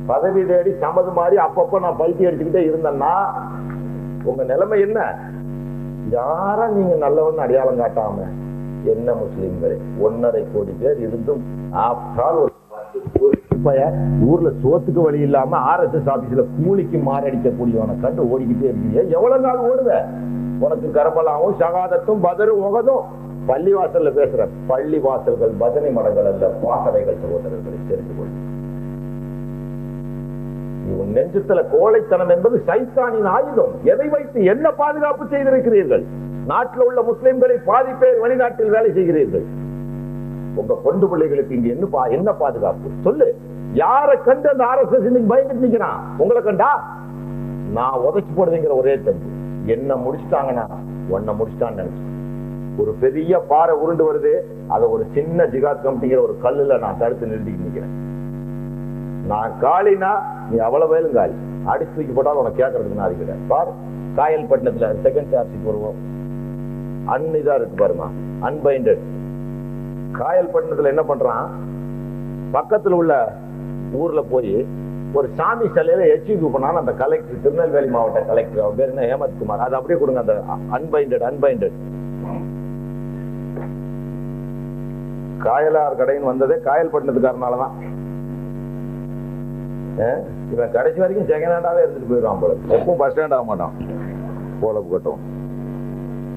பதவி தேடி சமது மாதிரி அப்பப்ப நான் பல்ட்டி அடிச்சுக்கிட்டே இருந்தேன்னா உங்க நிலைமை என்ன? யார நீங்க நல்லவன் அடையாளம் காட்டாம என்ன முஸ்லிம்களே 1.5 கோடி பேர் இருந்தும் ஊர்ல சோத்துக்கு வழி இல்லாம RSS ஆபீஸ்ல கூலிக்கு மாரடிக்கக்கூடியவனை கண்டு ஓடிக்கிட்டே இருக்கீங்க. எவ்வளவு நாள் ஓடுவ? உனக்கு கர்பலாவும் ஷகாதத்தும் பதரும் உகதும் பள்ளிவாசல்ல பேசுற. பள்ளிவாசல்கள் பஜனை மடங்கள் அல்ல, பாசறைகள் சகோதரர்களை தெரிந்து கொள்ளும். நெஞ்சத்துல கோழைத்தனம் என்பது சைத்தானின் ஆயுதம். எதை வைத்து என்ன பாதுகாப்பு செய்திருக்கிறீர்கள்? நாட்டில் உள்ள முஸ்லிம்களை பாதி பேர் வெளிநாட்டில் வேலை செய்கிறீர்கள். உங்க பொண்டு பிள்ளைகளுக்கு இங்க என்ன பாதுகாப்பு சொல்லு? யாரை கண்டு அந்த RSS பயந்துட்டு நிக்கிறான்? உங்களை கண்டா நான் உதைச்சு போடுவேங்கிற ஒரே தம்பு. என்ன முடிச்சுட்டாங்கன்னா உன்னை முடிச்சுட்டான்னு நினைச்சு ஒரு பெரிய பாறை உருண்டு வருது. அதை ஒரு சின்ன ஜிகாத் கமிட்டிங்கிற ஒரு கல்லுல நான் தடுத்து நிறுத்திட்டு நிக்கிறேன். நான் காலினா நீ அவ்வளவு வேலும் காலி. அடிச்சு தூக்கி போட்டாலும் உனக்கு கேட்கறதுக்கு நான் இருக்கிறேன். பாரு காயல்பட்டினத்துல செகண்ட் சார்ஜுக்கு வருவோம். இதா இருக்கு பாருமா, அன்பைண்டட். காயல்பட்டினத்துல என்ன பண்றான்? பக்கத்துல உள்ள ஊர்ல போய் ஒரு சாமி சிலையில எச்சிக்கு பண்ணான்னு அந்த கலெக்டர், திருநெல்வேலி மாவட்ட கலெக்டர், அவர் பேர் என்ன, ஹேமந்த் குமார், அதை அப்படியே கொடுங்க. அந்த அன்பைண்டட் காயலார் கடைன்னு வந்ததே காயல்பட்டினத்துக்காரனாலதான். இவன் கடைசி வரைக்கும் செகண்ட் ஹேண்டாவே இருந்துட்டு போயிடுவான் போல. எப்பவும் பஸ் ஸ்டாண்ட் ஆக மாட்டான். போல கட்டும்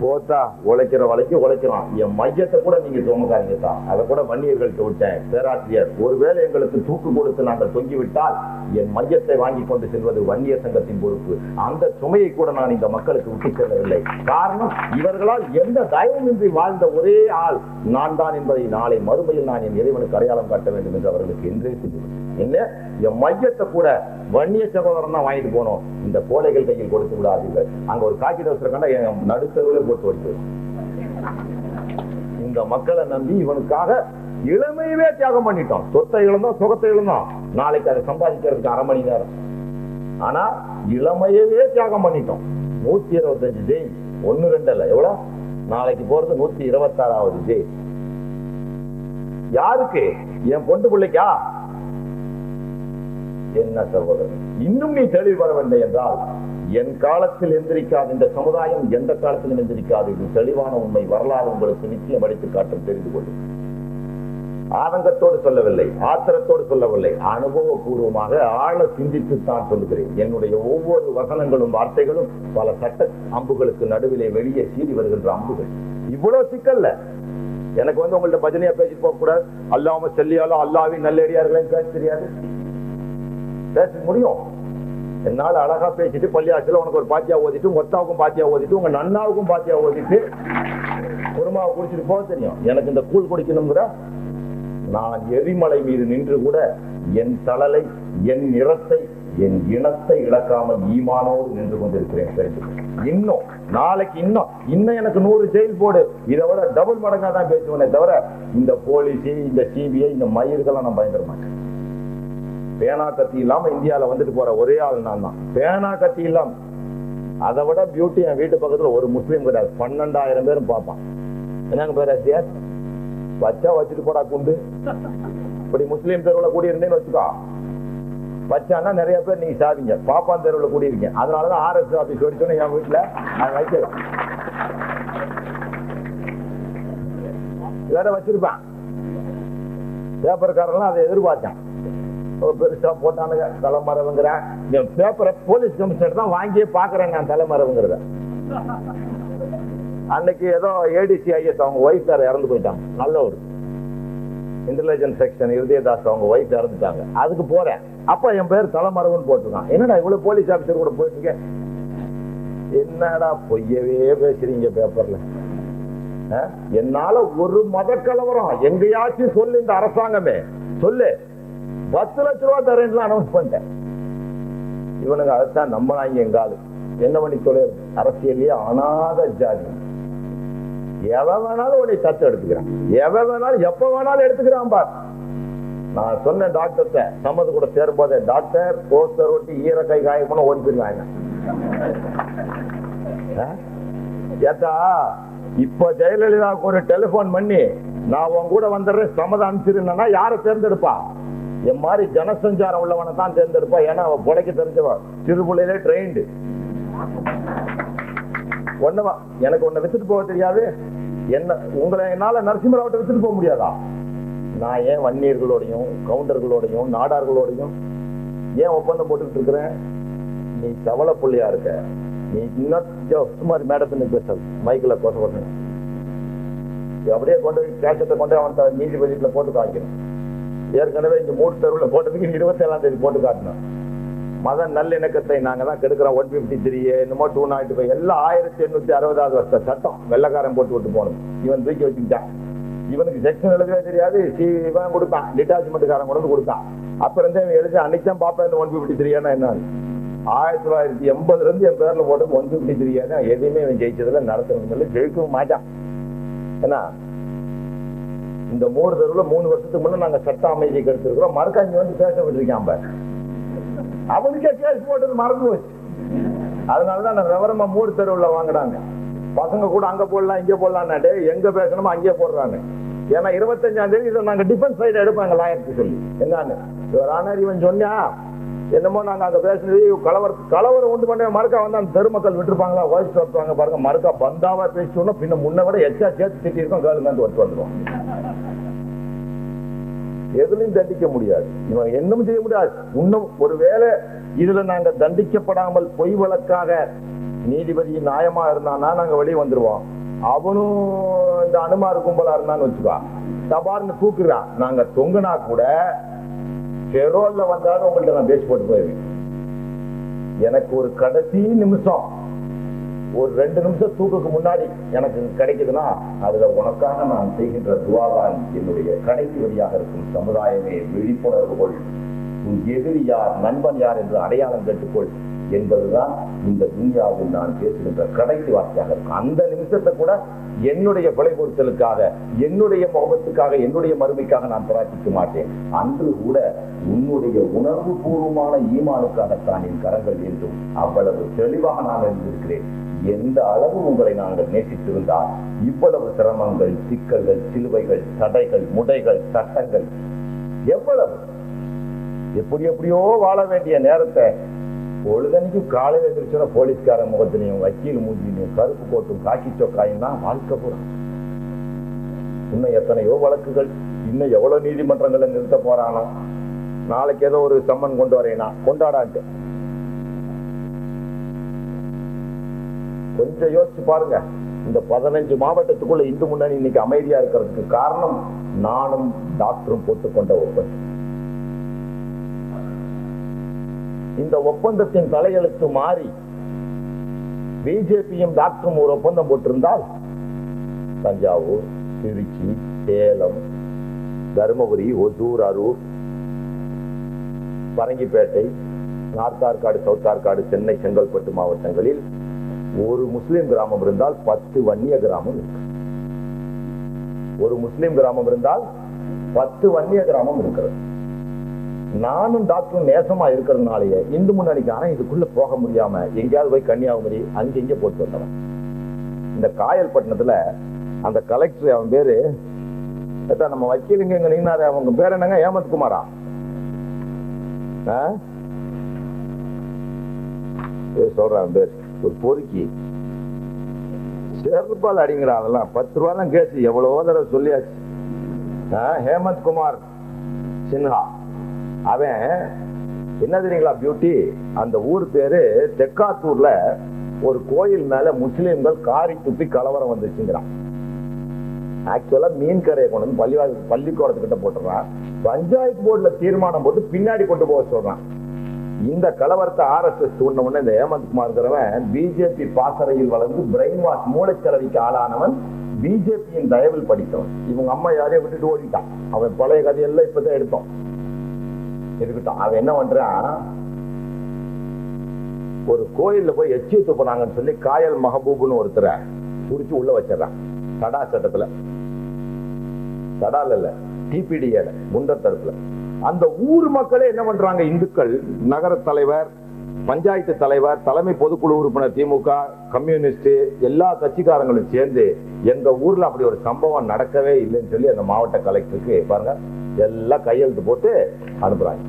போத்தா உழைக்கிற வலைக்கு உழைக்கிறான். என் மையத்தை கூட நீங்க தோமுக்காதீங்க தான். அதை கூட வன்னியர்கள்ட்ட விட்டேன். பேராசிரியர், ஒருவேளை எங்களுக்கு தூக்கு கொடுத்து நாங்கள் தொங்கிவிட்டால் என் மையத்தை வாங்கி கொண்டு செல்வது வன்னியர் சங்கத்தின் பொறுப்பு. அந்த சுமையை கூட நான் இந்த மக்களுக்கு விட்டு செல்லவில்லை. காரணம், இவர்களால் எந்த தயவுமின்றி வாழ்ந்த ஒரே ஆள் நான் தான் என்பதை நாளை மறுமையில் நான் என் இறைவனுக்கு அடையாளம் காட்ட வேண்டும் என்று அவர்களுக்கு என்றே சென்று என்ன என் மையத்தை கூட வன்னிய சகோதரன் தான் வாங்கிட்டு போனோம், இந்த கோழைகள் கையில் கொடுத்து விடாதீர்கள். அங்க ஒரு காக்கி டவுசர் கண்டா என் நடுத்தருவிலே போட்டு வச்சு இந்த மக்களை நம்பி இவனுக்காக இளமையவே தியாகம் பண்ணிட்டோம். சொத்தை இழந்தோம், சுகத்தை இழந்தோம், நாளைக்கு அதை சம்பாதிக்கிறதுக்கு 1/2 மணி நேரம். ஆனா இளமையவே தியாகம் பண்ணிட்டோம். 125 ஜெயில், 1-2 இல்ல, எவ்வளவு நாளைக்கு போறது 126வது ஜெயில். யாருக்கு? என் பொண்டு பிள்ளைக்கா? என்ன சகோதரன், இன்னும் நீ தெளிவு வரவில்லை என்றால் என் காலத்தில் எந்திரிக்காது இந்த சமுதாயம், எந்த காலத்திலும் எந்திரிக்காது. இது தெளிவான உண்மை. வரலாறு உங்களுக்கு நிச்சயம் அடித்து காட்டும், தெரிந்து கொள்ளும். ஆதங்கத்தோடு சொல்லவில்லை, ஆத்திரத்தோடு சொல்லவில்லை, அனுபவபூர்வமாக ஆழ சிந்தித்துத்தான் சொல்லுகிறேன். என்னுடைய ஒவ்வொரு வசனங்களும் வார்த்தைகளும் பல சட்ட அம்புகளுக்கு நடுவிலே வெளியே சீறி வருகின்ற அம்புகள். இவ்வளவு சிக்கல்ல எனக்கு உங்கள்ட்ட பஜனையா பேசிட்டு போக கூடாது. அல்லாம செல்லியாலும் அல்லாவின் நல்லடியார்களையும் பேச தெரியாது. பேச முடியும். என்னால அழகா பேசிட்டு பள்ளியாச்சில உனக்கு ஒரு பாத்தியா ஓதிட்டு, உங்க ஒத்தாவுக்கும் பாத்தியா ஓதிட்டு, உங்க நன்னாவுக்கும் பாத்தியா ஓதிட்டு குருமாவை குடிச்சிட்டு போக தெரியும். எனக்கு இந்த கூழ் குடிக்கணுங்கிற நான் எரிமலை மீது நின்று கூட என் தளலை, என் நிறத்தை, என் இனத்தை இழக்காமல் ஈமானோடு நின்று கொண்டிருக்கிறேன். இன்னும் நாளைக்கு இன்னும் எனக்கு 100 ஜெயில் போடு, இதை விட டபுள் மடங்கா தான் பேசுவேனே தவிர இந்த போலீஸ், இந்த சிபிஐ, இந்த மயிர்கள்லாம் நான் பயந்துட மாட்டேன். பேனா கத்தி இல்லாம இந்தியாவில வந்துட்டு போற ஒரே ஆள் நான் தான். பேனா கத்தி இல்லாம. அதை விட பியூட்டி என் வீட்டு பக்கத்துல ஒரு முஸ்லீம் கிடையாது. 12,000 பேரும் பார்ப்பான். என்னங்க பேர் வச்சா வச்சுட்டு போடா குண்டு. இப்படி முஸ்லீம் தெருவுல கூடி இருந்தேன்னு வச்சுக்கோ, வச்சான்னா நிறைய பேர் நீங்க சாதிங்க. பாப்பான் தெருவுல கூடி இருக்கேன். அதனாலதான் RS ஆபீஸ் வடிச்சோன்னு என் வீட்டுல வைக்கலாம். வேற வச்சிருப்பேன். பேப்பர்காரெல்லாம் அதை எதிர்பார்த்தேன். பெருசா போட்டானுங்க தலைமறைவுங்கிறேன். பேப்பரை போலீஸ் கமிஷனர் தான் வாங்கியே பாக்குறேன் நான் தலைமறைவுங்கிறத. அன்னைக்கு ஏதோ ADC IS அவங்க ஒய்ஃப் வேற இறந்து போயிட்டாங்க. நல்ல ஒரு இன்டெலிஜென்ஸ் செக்ஷன் இருதயதாஸ் அவங்க ஒய்ஃப் இறந்துட்டாங்க. அதுக்கு போறேன். அப்ப என் பேர் தலைமறைவுன்னு போட்டுருக்கான். என்னடா இவ்வளவு போலீஸ் ஆபீசர் கூட போயிட்டு இருக்கேன். என்னடா பொய்யவே பேசுறீங்க பேப்பர்ல. என்னால ஒரு மத கலவரம் எங்கேயாச்சும் சொல்லு, இந்த அரசாங்கமே சொல்லு, 10 லட்ச ரூபாய் தரேன் அனௌன்ஸ் பண்ணிட்டேன். இவனுக்கு அதைத்தான் நம்பினாங்க. எங்காலு என்ன பண்ணி சொல்ல, அரசியலே அனாத ஜாதி. எவன் வேணாலும் உன்னை தத்து எடுத்துக்கிறான், எவன் வேணாலும் எப்ப வேணாலும் எடுத்துக்கிறான் பார். நான் சொன்ன டாக்டர்கிட்ட சம்மது கூட சேரும் போதே, டாக்டர் போஸ்டர் ஒட்டி ஈரக்கை காயமான ஓடி போயிருவாங்க. ஏத்தா இப்ப ஜெயலலிதாவுக்கு ஒரு டெலிபோன் பண்ணி நான் உன் கூட வந்துடுறேன் சம்மதம் அனுப்பிச்சிருந்தா யாரை தேர்ந்தெடுப்பா? என் மாதிரி ஜனசஞ்சாரம் உள்ளவனை தான் தேர்ந்தெடுப்பா. ஏன்னா அவன் புடைக்க தெரிஞ்சவன், சிறுபுள்ளையிலே ட்ரெயின்டு. ஒண்ணுவா எனக்கு ஒன்ன வித்துட்டு போக தெரியாது. என்ன உங்களை என்னால நரசிம்மராவட்ட வித்துட்டு போக முடியாதா? நான் ஏன் வன்னியர்களோடையும் கவுண்டர்களோடையும் நாடார்களோடையும் ஏன் ஒப்பந்தம் போட்டுக்கிட்டு இருக்கிறேன்? நீ சவள புள்ளையா இருக்க. நீ இன்னும் சுமார் மேடத்துன்னு பேச மைக்கில் கோச போட்டேன். அப்படியே கொண்டு போய் கேசத்தை கொண்டு அவன் நீதிபதியில போட்டு காய்க்கணும். ஏற்கனவே இங்க 3 தெருவில் போட்டதுக்கு 27ஆம் தேதி போட்டு காட்டணும். மத நல்லிணக்கத்தை நாங்க தான் கெடுக்கிறோம். 153 என்னமோ 205 எல்லாம் 1860வது வருஷ சட்டம் வெள்ளக்காரன் போட்டு விட்டு போனது. இவன் தூக்கி வச்சுக்கிட்டான். இவனுக்கு செக்ஷன் எழுதவே தெரியாது. இவன் கொடுத்தான், டிட்டாச்மெண்ட்காரன் கொண்டு கொடுத்தான். அப்புறம் தான் இவன் எழுதி அன்னைக்கு தான் பாப்பா இந்த 153 என்ன 1980 இருந்து என் பேர்ல போட்டு 153 எதையுமே இவன் ஜெயிச்சதுல நடத்தணும், ஜெயிக்கவும் மாட்டான். ஏன்னா இந்த 3 தெருவுல 3 வருஷத்துக்கு முன்ன நாங்க சட்ட அமைதியை கெடுத்திருக்கிறோம். மறுக்கா இங்க வந்து பேச விட்டுருக்கான் பாரு. அவனுக்கே கேஸ் போட்டது மறந்து போச்சு. அதனாலதான் நான் விவரமா 3 தெருவுல வாங்கினாங்க. பசங்க கூட அங்க போடலாம் இங்க போடலாம், எங்க பேசணுமோ அங்கே போடுறாங்க. ஏன்னா 25ஆம் தேதி இதை நாங்க டிஃபென்ஸ் சைடு எடுப்பாங்க லாயருக்கு சொல்லி. என்னன்னு இவர் இவன் சொன்னா என்னமோ நாங்க அங்க பேசுனது கலவரம் உண்டு பண்ண மறுக்கா வந்து அந்த தெருமக்கள் விட்டுருப்பாங்களா வாய்ஸ் வைப்பாங்க பாருங்க. மறுக்கா பந்தாவா பேசிட்டோம்னா பின்ன முன்ன விட எச்சா சேர்த்து திட்டி இருக்கோம். கேளுங்க ஒட்டு வந்துடும். எதுலையும் தண்டிக்க முடியாது. இவன் என்னும் செய்ய முடியாது. இன்னும் ஒருவேளை இதுல நாங்க தண்டிக்கப்படாமல் பொய் வழக்காக நீதிபதி நியாயமா இருந்தானா நாங்க வெளியே வந்துருவோம். அவனும் இந்த அனுமார் கும்பலா இருந்தான்னு வச்சுக்கோ, தபார்னு தூக்குறான். நாங்க தொங்குனா கூட பெரோல்ல வந்தாலும் உங்கள்ட்ட நான் பேசி போட்டு போயிருவேன். எனக்கு ஒரு கடைசி நிமிஷம், ஒரு 2 நிமிஷம் தூக்குக்கு முன்னாடி எனக்கு கிடைக்குதுன்னா அதுல உனக்காக நான் செய்கின்ற துவாதான் என்னுடைய கடைசி வழியாக இருக்கும். சமுதாயமே விழிப்புணர்வு கொள். உன் எதிரி யார், நண்பன் யார் என்று அடையாளம் கேட்டுக்கொள் என்பதுதான் இந்த துன்யாவில் நான் பேசுகின்ற கடைசி வார்த்தையாக இருக்கும். அந்த நிமிஷத்தை கூட என்னுடைய கொலை பொருத்தலுக்காக, என்னுடைய முகத்துக்காக, என்னுடைய மறுமைக்காக நான் பிரார்த்திக்க மாட்டேன். அன்று கூட உன்னுடைய உணர்வு பூர்வமான ஈமானுக்காகத்தான் என் கரங்கள் என்றும் அவ்வளவு தெளிவாக நான் இருந்திருக்கிறேன். எந்த அளவு உங்களை நாங்கள் நேசித்திருந்தால் இவ்வளவு சிரமங்கள், சிக்கல்கள், சிலுவைகள், தடைகள், முடைகள், சட்டங்கள், எவ்வளவு எப்படியோ வாழ வேண்டிய நேரத்தை பொழுதனைக்கும் காலையில் எதிர்ச்சுன்னா போலீஸ்கார முகத்திலையும், வக்கீல் மூஞ்சிலையும், கருப்பு கோட்டும், காக்கி சொக்காயும் தான் வாழ்க்கை போறோம். இன்னும் எத்தனையோ வழக்குகள், இன்னும் எவ்வளவு நீதிமன்றங்களை நிறுத்த போறானோ, நாளைக்கு ஏதோ ஒரு சம்மன் கொண்டு வரேனா கொண்டாடான்ட்டு. கொஞ்சம் யோசிச்சு பாருங்க. இந்த 15 மாவட்டத்துக்குள்ள இந்து முன்னணி இன்னைக்கு அமைதியா இருக்கிறதுக்கு காரணம் நானும் டாக்டரும் போட்டுக்கொண்ட ஒப்பந்தம். இந்த ஒப்பந்தத்தின் தலையெழுத்து மாறி பிஜேபியும் டாக்டரும் ஒரு ஒப்பந்தம் போட்டிருந்தால் தஞ்சாவூர், திருச்சி, சேலம், தருமபுரி, ஒசூர், அரூர், பரங்கிப்பேட்டை, நார்த் ஆற்காடு, சவுத் ஆற்காடு, சென்னை, செங்கல்பட்டு மாவட்டங்களில் ஒரு முஸ்லிம் கிராமம் இருந்தால் 10 வன்னிய கிராமம் இருக்கு. ஒரு முஸ்லிம் கிராமம் இருந்தால் 10 வன்னிய கிராமம் இருக்கிறது. நானும் டாக்டரும் நேசமா இருக்கிறதுனாலேயே இந்து முன்னணிக்கான இதுக்குள்ள போக முடியாம எங்கேயாவது போய் கன்னியாகுமரி அங்க போட்டு வந்தவன். இந்த காயல்பட்டினத்துல அந்த கலெக்டர், அவன் பேரு நம்ம வக்கீலுங்க நின்னாரு, அவங்க பேர் என்னங்க, ஹேமந்த் குமாரா? சொல்றான் பேர், ஒரு பொறுக்கி செருப்பால் அடிங்கிற. அதெல்லாம் 10 ரூபா தான் கேஸ், எவ்வளவோ தடவை சொல்லியாச்சு. ஹேமந்த் குமார் சின்ஹா, அவன் என்ன தெரியுங்களா பியூட்டி, அந்த ஊர் பேரு தெக்காத்தூர்ல ஒரு கோயில் மேல முஸ்லிம்கள் காரி துப்பி கலவரம் வந்துச்சுங்கிறான். ஆக்சுவலா மீன் கரையை கொண்டு வந்து பள்ளிக்கூடத்துக்கிட்ட போட்டுறான். பஞ்சாயத்து போர்டுல தீர்மானம் போட்டு பின்னாடி கொண்டு போக சொல்றான். இந்த கலவரத்தை RSS தூண்ட உடனே இந்த ஹேமந்த் குமார்ங்கிறவன் பிஜேபி பாசறையில் வளர்ந்து பிரெயின் வாஷ், மூளைச்சலவைக்கு ஆளானவன், பிஜேபியின் தயவில் படித்தவன். இவங்க அம்மா யாரையும் விட்டுட்டு ஓடிட்டான். அவன் பழைய கதையெல்லாம் இப்பதான் எடுத்தோம் இருக்கட்டும். அவன் என்ன பண்றான், ஒரு கோயில்ல போய் எச்சி துப்புனாங்கன்னு சொல்லி காயல் மஹபூப்னு ஒருத்தரை புடிச்சு உள்ள வச்சிடறான். தடா சட்டத்துல, தடால இல்ல, டிபிடிஏல, குண்டர் தரப்புல. அந்த ஊர் மக்களே என்ன பண்றாங்க, இந்துக்கள், நகர தலைவர், பஞ்சாயத்து தலைவர், தலைமை பொதுக்குழு உறுப்பினர், திமுக, கம்யூனிஸ்ட், எல்லா கட்சிக்காரங்களும் சேர்ந்து எங்க ஊர்ல அப்படி ஒரு சம்பவம் நடக்கவே இல்லைன்னு சொல்லி அந்த மாவட்ட கலெக்டருக்கு பாருங்க எல்லாம் கையெழுத்து போட்டு அனுப்புறாங்க.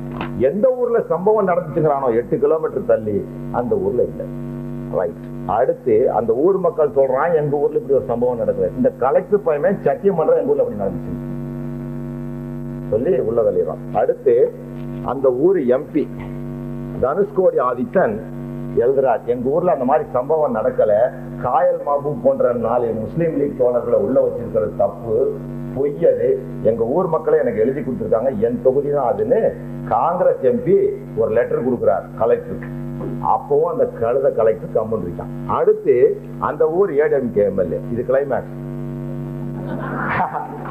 எந்த ஊர்ல சம்பவம் நடந்துச்சுங்கிறானோ 8 கிலோமீட்டர் தள்ளி அந்த ஊர்ல இல்லை. ரைட். அடுத்து அந்த ஊர் மக்கள் சொல்றான், எங்க ஊர்ல இப்படி ஒரு சம்பவம் நடக்குது. இந்த கலெக்டர் பையமே சத்தியம் பண்ற, எங்க ஊர்ல அப்படி நடந்துச்சு சொல்லி உள்ள தள்ளிடுறான். அடுத்து அந்த ஊர் MP தனுஷ்கோடி ஆதித்தன் எழுதுறார், எங்க ஊர்ல அந்த மாதிரி சம்பவம் நடக்கல, காயல் மஹபூப் போன்ற 4 முஸ்லீம் லீக் தோழர்களை உள்ள வச்சிருக்கிறது தப்பு, பொய்யது, எங்க ஊர் மக்களை எனக்கு எழுதி கொடுத்துருக்காங்க, என் தொகுதி தான் அதுன்னு காங்கிரஸ் MP ஒரு லெட்டர் கொடுக்கிறார் கலெக்டருக்கு. அப்பவும் அந்த கழுத கலெக்டர் கம்மன் இருக்கான். அடுத்து அந்த ஊர் ADMK MLA, இது கிளைமேக்ஸ்.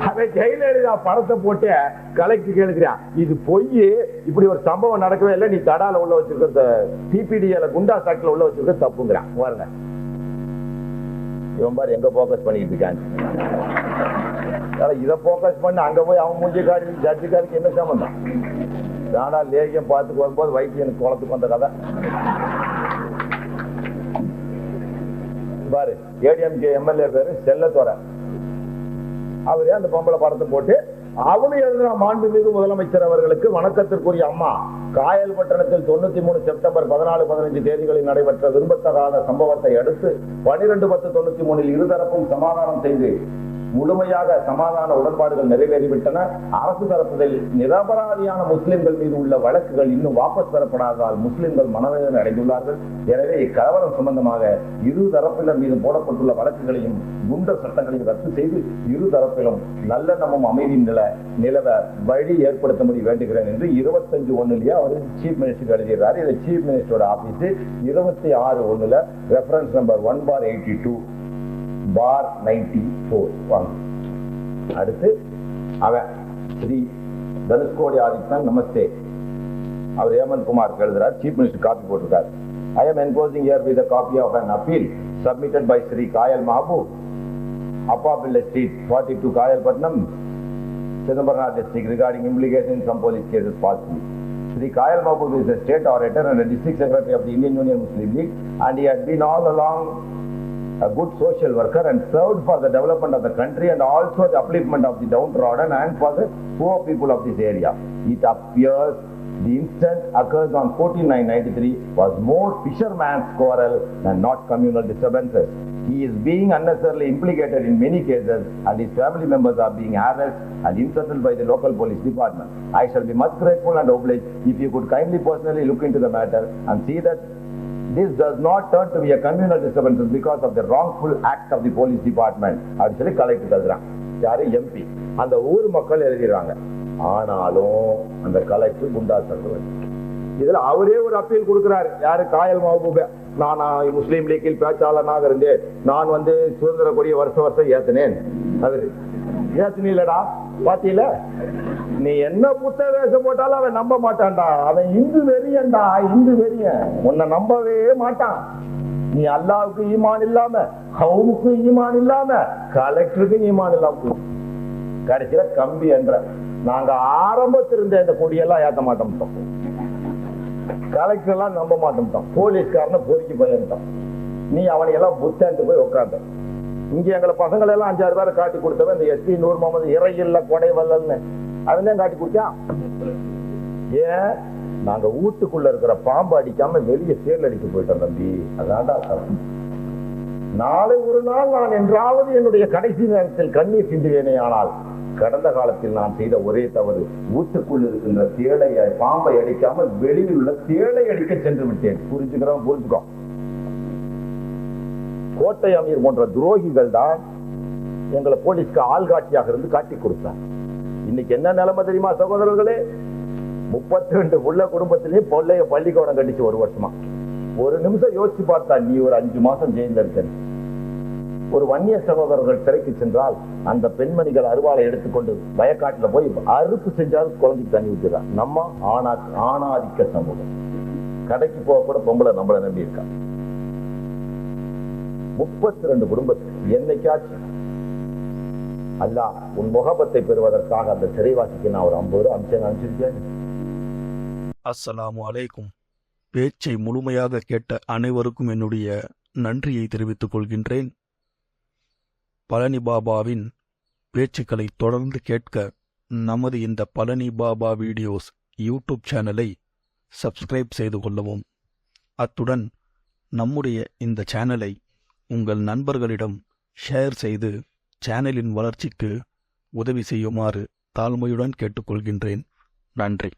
அவன் ஜெயலலிதா படத்தை போட்டு கலெக்டர் எழுதுறான், இது பொய், இப்படி ஒரு சம்பவம் நடக்கவே இல்லை, நீ தடால உள்ள வச்சிருக்க, டிபிடிஏல குண்டா சாக்கில உள்ள வச்சிருக்க தப்புங்கிறான். பாருங்க இவன் பாரு எங்க போக்கஸ் பண்ணிட்டு இருக்கான். இதை போக்கஸ் பண்ணி அங்க போய் அவன் மூஞ்சி காடி ஜட்ஜுக்காருக்கு என்ன சம்பந்தம்? நானா லேகியம் பார்த்துக்கு வரும்போது வைத்தியனுக்கு குளத்துக்கு வந்த கதை பாரு. ADMK MLA பேரு செல்லத்தோர, அவரே அந்த பொம்பளை படத்தை போட்டு அவனு எழுதின, மாண்புமிகு முதலமைச்சர் அவர்களுக்கு வணக்கத்திற்குரிய அம்மா, காயல்பட்டணத்தில் 93 செப்டம்பர் 14, 15 தேதிகளில் நடைபெற்ற விரும்பத்தகாத சம்பவத்தை அடுத்து 12/10/93 இருதரப்பும் சமாதானம் செய்து முழுமையாக சமாதான உடன்பாடுகள் நிறைவேறிவிட்டன. அரசு தரப்பில் நிரபராதியான முஸ்லிம்கள் மீது உள்ள வழக்குகள் இன்னும் வாபஸ் பெறப்படாததால் முஸ்லிம்கள் மனவேதனை அடைந்துள்ளார்கள். எனவே இக்கலவரம் சம்பந்தமாக இரு தரப்பினர் மீது போடப்பட்டுள்ள வழக்குகளையும் குண்டர் சட்டங்களையும் ரத்து செய்து இரு தரப்பிலும் நல்லெண்ணமும் அமைதியும் நிலவ வழி ஏற்படுத்தும்படி வேண்டுகிறேன் என்று 25/1 அவர் சீஃப் மினிஸ்டர் எழுதியிருந்தார். இதை சீஃப் மினிஸ்டரோட ஆபீஸ் 26/1 ரெஃபரன்ஸ் நம்பர் 1/82/94. அடுத்து அவன் ஸ்ரீ தனுஷ்கோடி ஆதித்தன் நமஸ்தே, அவர் ஹேமந்த் குமார் எழுதுறார், சீஃப் மினிஸ்டர் காப்பி போட்டிருக்காரு. I am enclosing here with a copy of an appeal submitted by Sri Kayal Mahbub, Appaville Street, 42 Kayalpatnam, Chidambaram district, regarding implication in some police cases falsely. Sri Kayal Mahbub is a state orator and a district secretary of the Indian Union Muslim League, and he had been all along a good social worker and served for the development of the country and also the upliftment of the downtrodden and for the poor people of this area. It appears the incident occurs on 14/9/93 was more fisherman's quarrel and not communal disturbances. He is being unnecessarily implicated in many cases and his family members are being harassed and insulted by the local police department. I shall be much grateful and obliged if you could kindly personally look into the matter and see that this does not turn to be a communal disturbance because of the wrongful act of the police department. அப்படி சொல்லி collector எழுதுறாங்க. யாரு? MP. அந்த ஊர் மக்கள் எழுதிடுறாங்க. ஆனாலும் அந்த collector குண்டா சர்வர் இதுல அவரே ஒரு அப்பீல் கொடுக்கிறாரு. யாரு? காயல் மஹபூப. நான் முஸ்லீம் லீக்கில் பேச்சாளனாக இருந்தேன், நான் சுதந்திர கொடிய வருஷம் ஏத்தினேன். அவரு ஏத்தினீலடா, பாத்தீல, நீ என்ன புத்த வேஷம் போட்டாலும் அவன் நம்ப மாட்டான்டா. அவன் இந்து வெறியன்டா, இந்து வெறியன். உன்னை நம்பவே மாட்டான். நீ அல்லாவுக்கு ஈமான் இல்லாம, அவனுக்கு ஈமான் இல்லாம, கலெக்டருக்கு ஈமான் இல்லாம கடைசியில கம்பி என்ற நாங்க ஆரம்பத்தில் இருந்த இந்த கொடியெல்லாம் ஏத்த மாட்டோம். கலெக்டர் எல்லாம் நம்ப மாட்டோம். போலீஸ்காரனை பொறுக்கி போயிட்டோம். நீ அவனை எல்லாம் புத்தாண்டு போய் உட்கார்ந்த. இங்க எங்களை பசங்களை எல்லாம் 5-6 பேரை காட்டி கொடுத்தவன் இந்த எஸ்பி நூர் முகமது இறையில்ல கொடை வல்லல்னு அவன் தான் காட்டி கொடுத்தான். ஏன்? நாங்க வீட்டுக்குள்ள இருக்கிற பாம்பு அடிக்காம வெளியே சேல் அடிக்க போயிட்டோம் தம்பி. அதான்டா நாளை ஒரு நாள் நான் என்றாவது என்னுடைய கடைசி நேரத்தில் கண்ணீர் சிந்துவேனே. ஆனால் கடந்த காலத்தில் நான் செய்த ஒரே தவறு, வீட்டுக்குள் இருக்கின்ற தேளையை பாம்பை அடிக்காமல் வெளியில் உள்ள தேளை அடிக்க சென்று விட்டேன். புரிஞ்சுக்கிறோம், புரிஞ்சுக்கோ. கோட்டை அமீர் போன்ற துரோகிகள் தான் எங்களை போலீஸ்க்கு ஆள்காட்டியாக இருந்து காட்டி கொடுத்தார். இன்னைக்கு என்ன நிலைமை தெரியுமா சகோதரர்களே? 32 உள்ள குடும்பத்திலேயே பொள்ளைய பள்ளிக்கூடம் கட்டிச்சு 1 வருஷமா. ஒரு நிமிஷம் யோசிச்சு பார்த்தா நீ ஒரு 5 மாசம் ஜெயில இருக்க. ஒரு வன்னிய சகோதரர்கள் சிறைக்கு சென்றால் அந்த பெண்மணிகள் அருவாளை எடுத்துக்கொண்டு வயக்காட்டுல போய் அறுப்பு செஞ்சாலும் குழந்தைக்கு தண்ணி ஊற்றுறான். நம்ம ஆணாதிக்க சமூகம். கடைக்கு போக கூட பொம்பளை நம்மளை நம்பி இருக்கா. 32 குடும்பத்துக்கு என்னைக்காச்சும் அல்லாஹ் உன் முகபத்தை பெறுவதற்காக அந்த சிறைவாசிக்கு நான் ஒரு 50 ரூபா அனுப்பிச்சிருக்கேன். அஸ்ஸலாமு அலைக்கும். பேச்சை முழுமையாக கேட்ட அனைவருக்கும் என்னுடைய நன்றியை தெரிவித்துக் கொள்கின்றேன். பழனி பாபாவின் பேச்சுக்களை தொடர்ந்து கேட்க நமது இந்த பழனி பாபா வீடியோஸ் யூடியூப் சேனலை சப்ஸ்கிரைப் செய்து கொள்ளவும். அத்துடன் நம்முடைய இந்த சேனலை உங்கள் நண்பர்களிடம் ஷேர் செய்து சேனலின் வளர்ச்சிக்கு உதவி செய்யுமாறு தாழ்மையுடன் கேட்டுக்கொள்கின்றேன். நன்றி.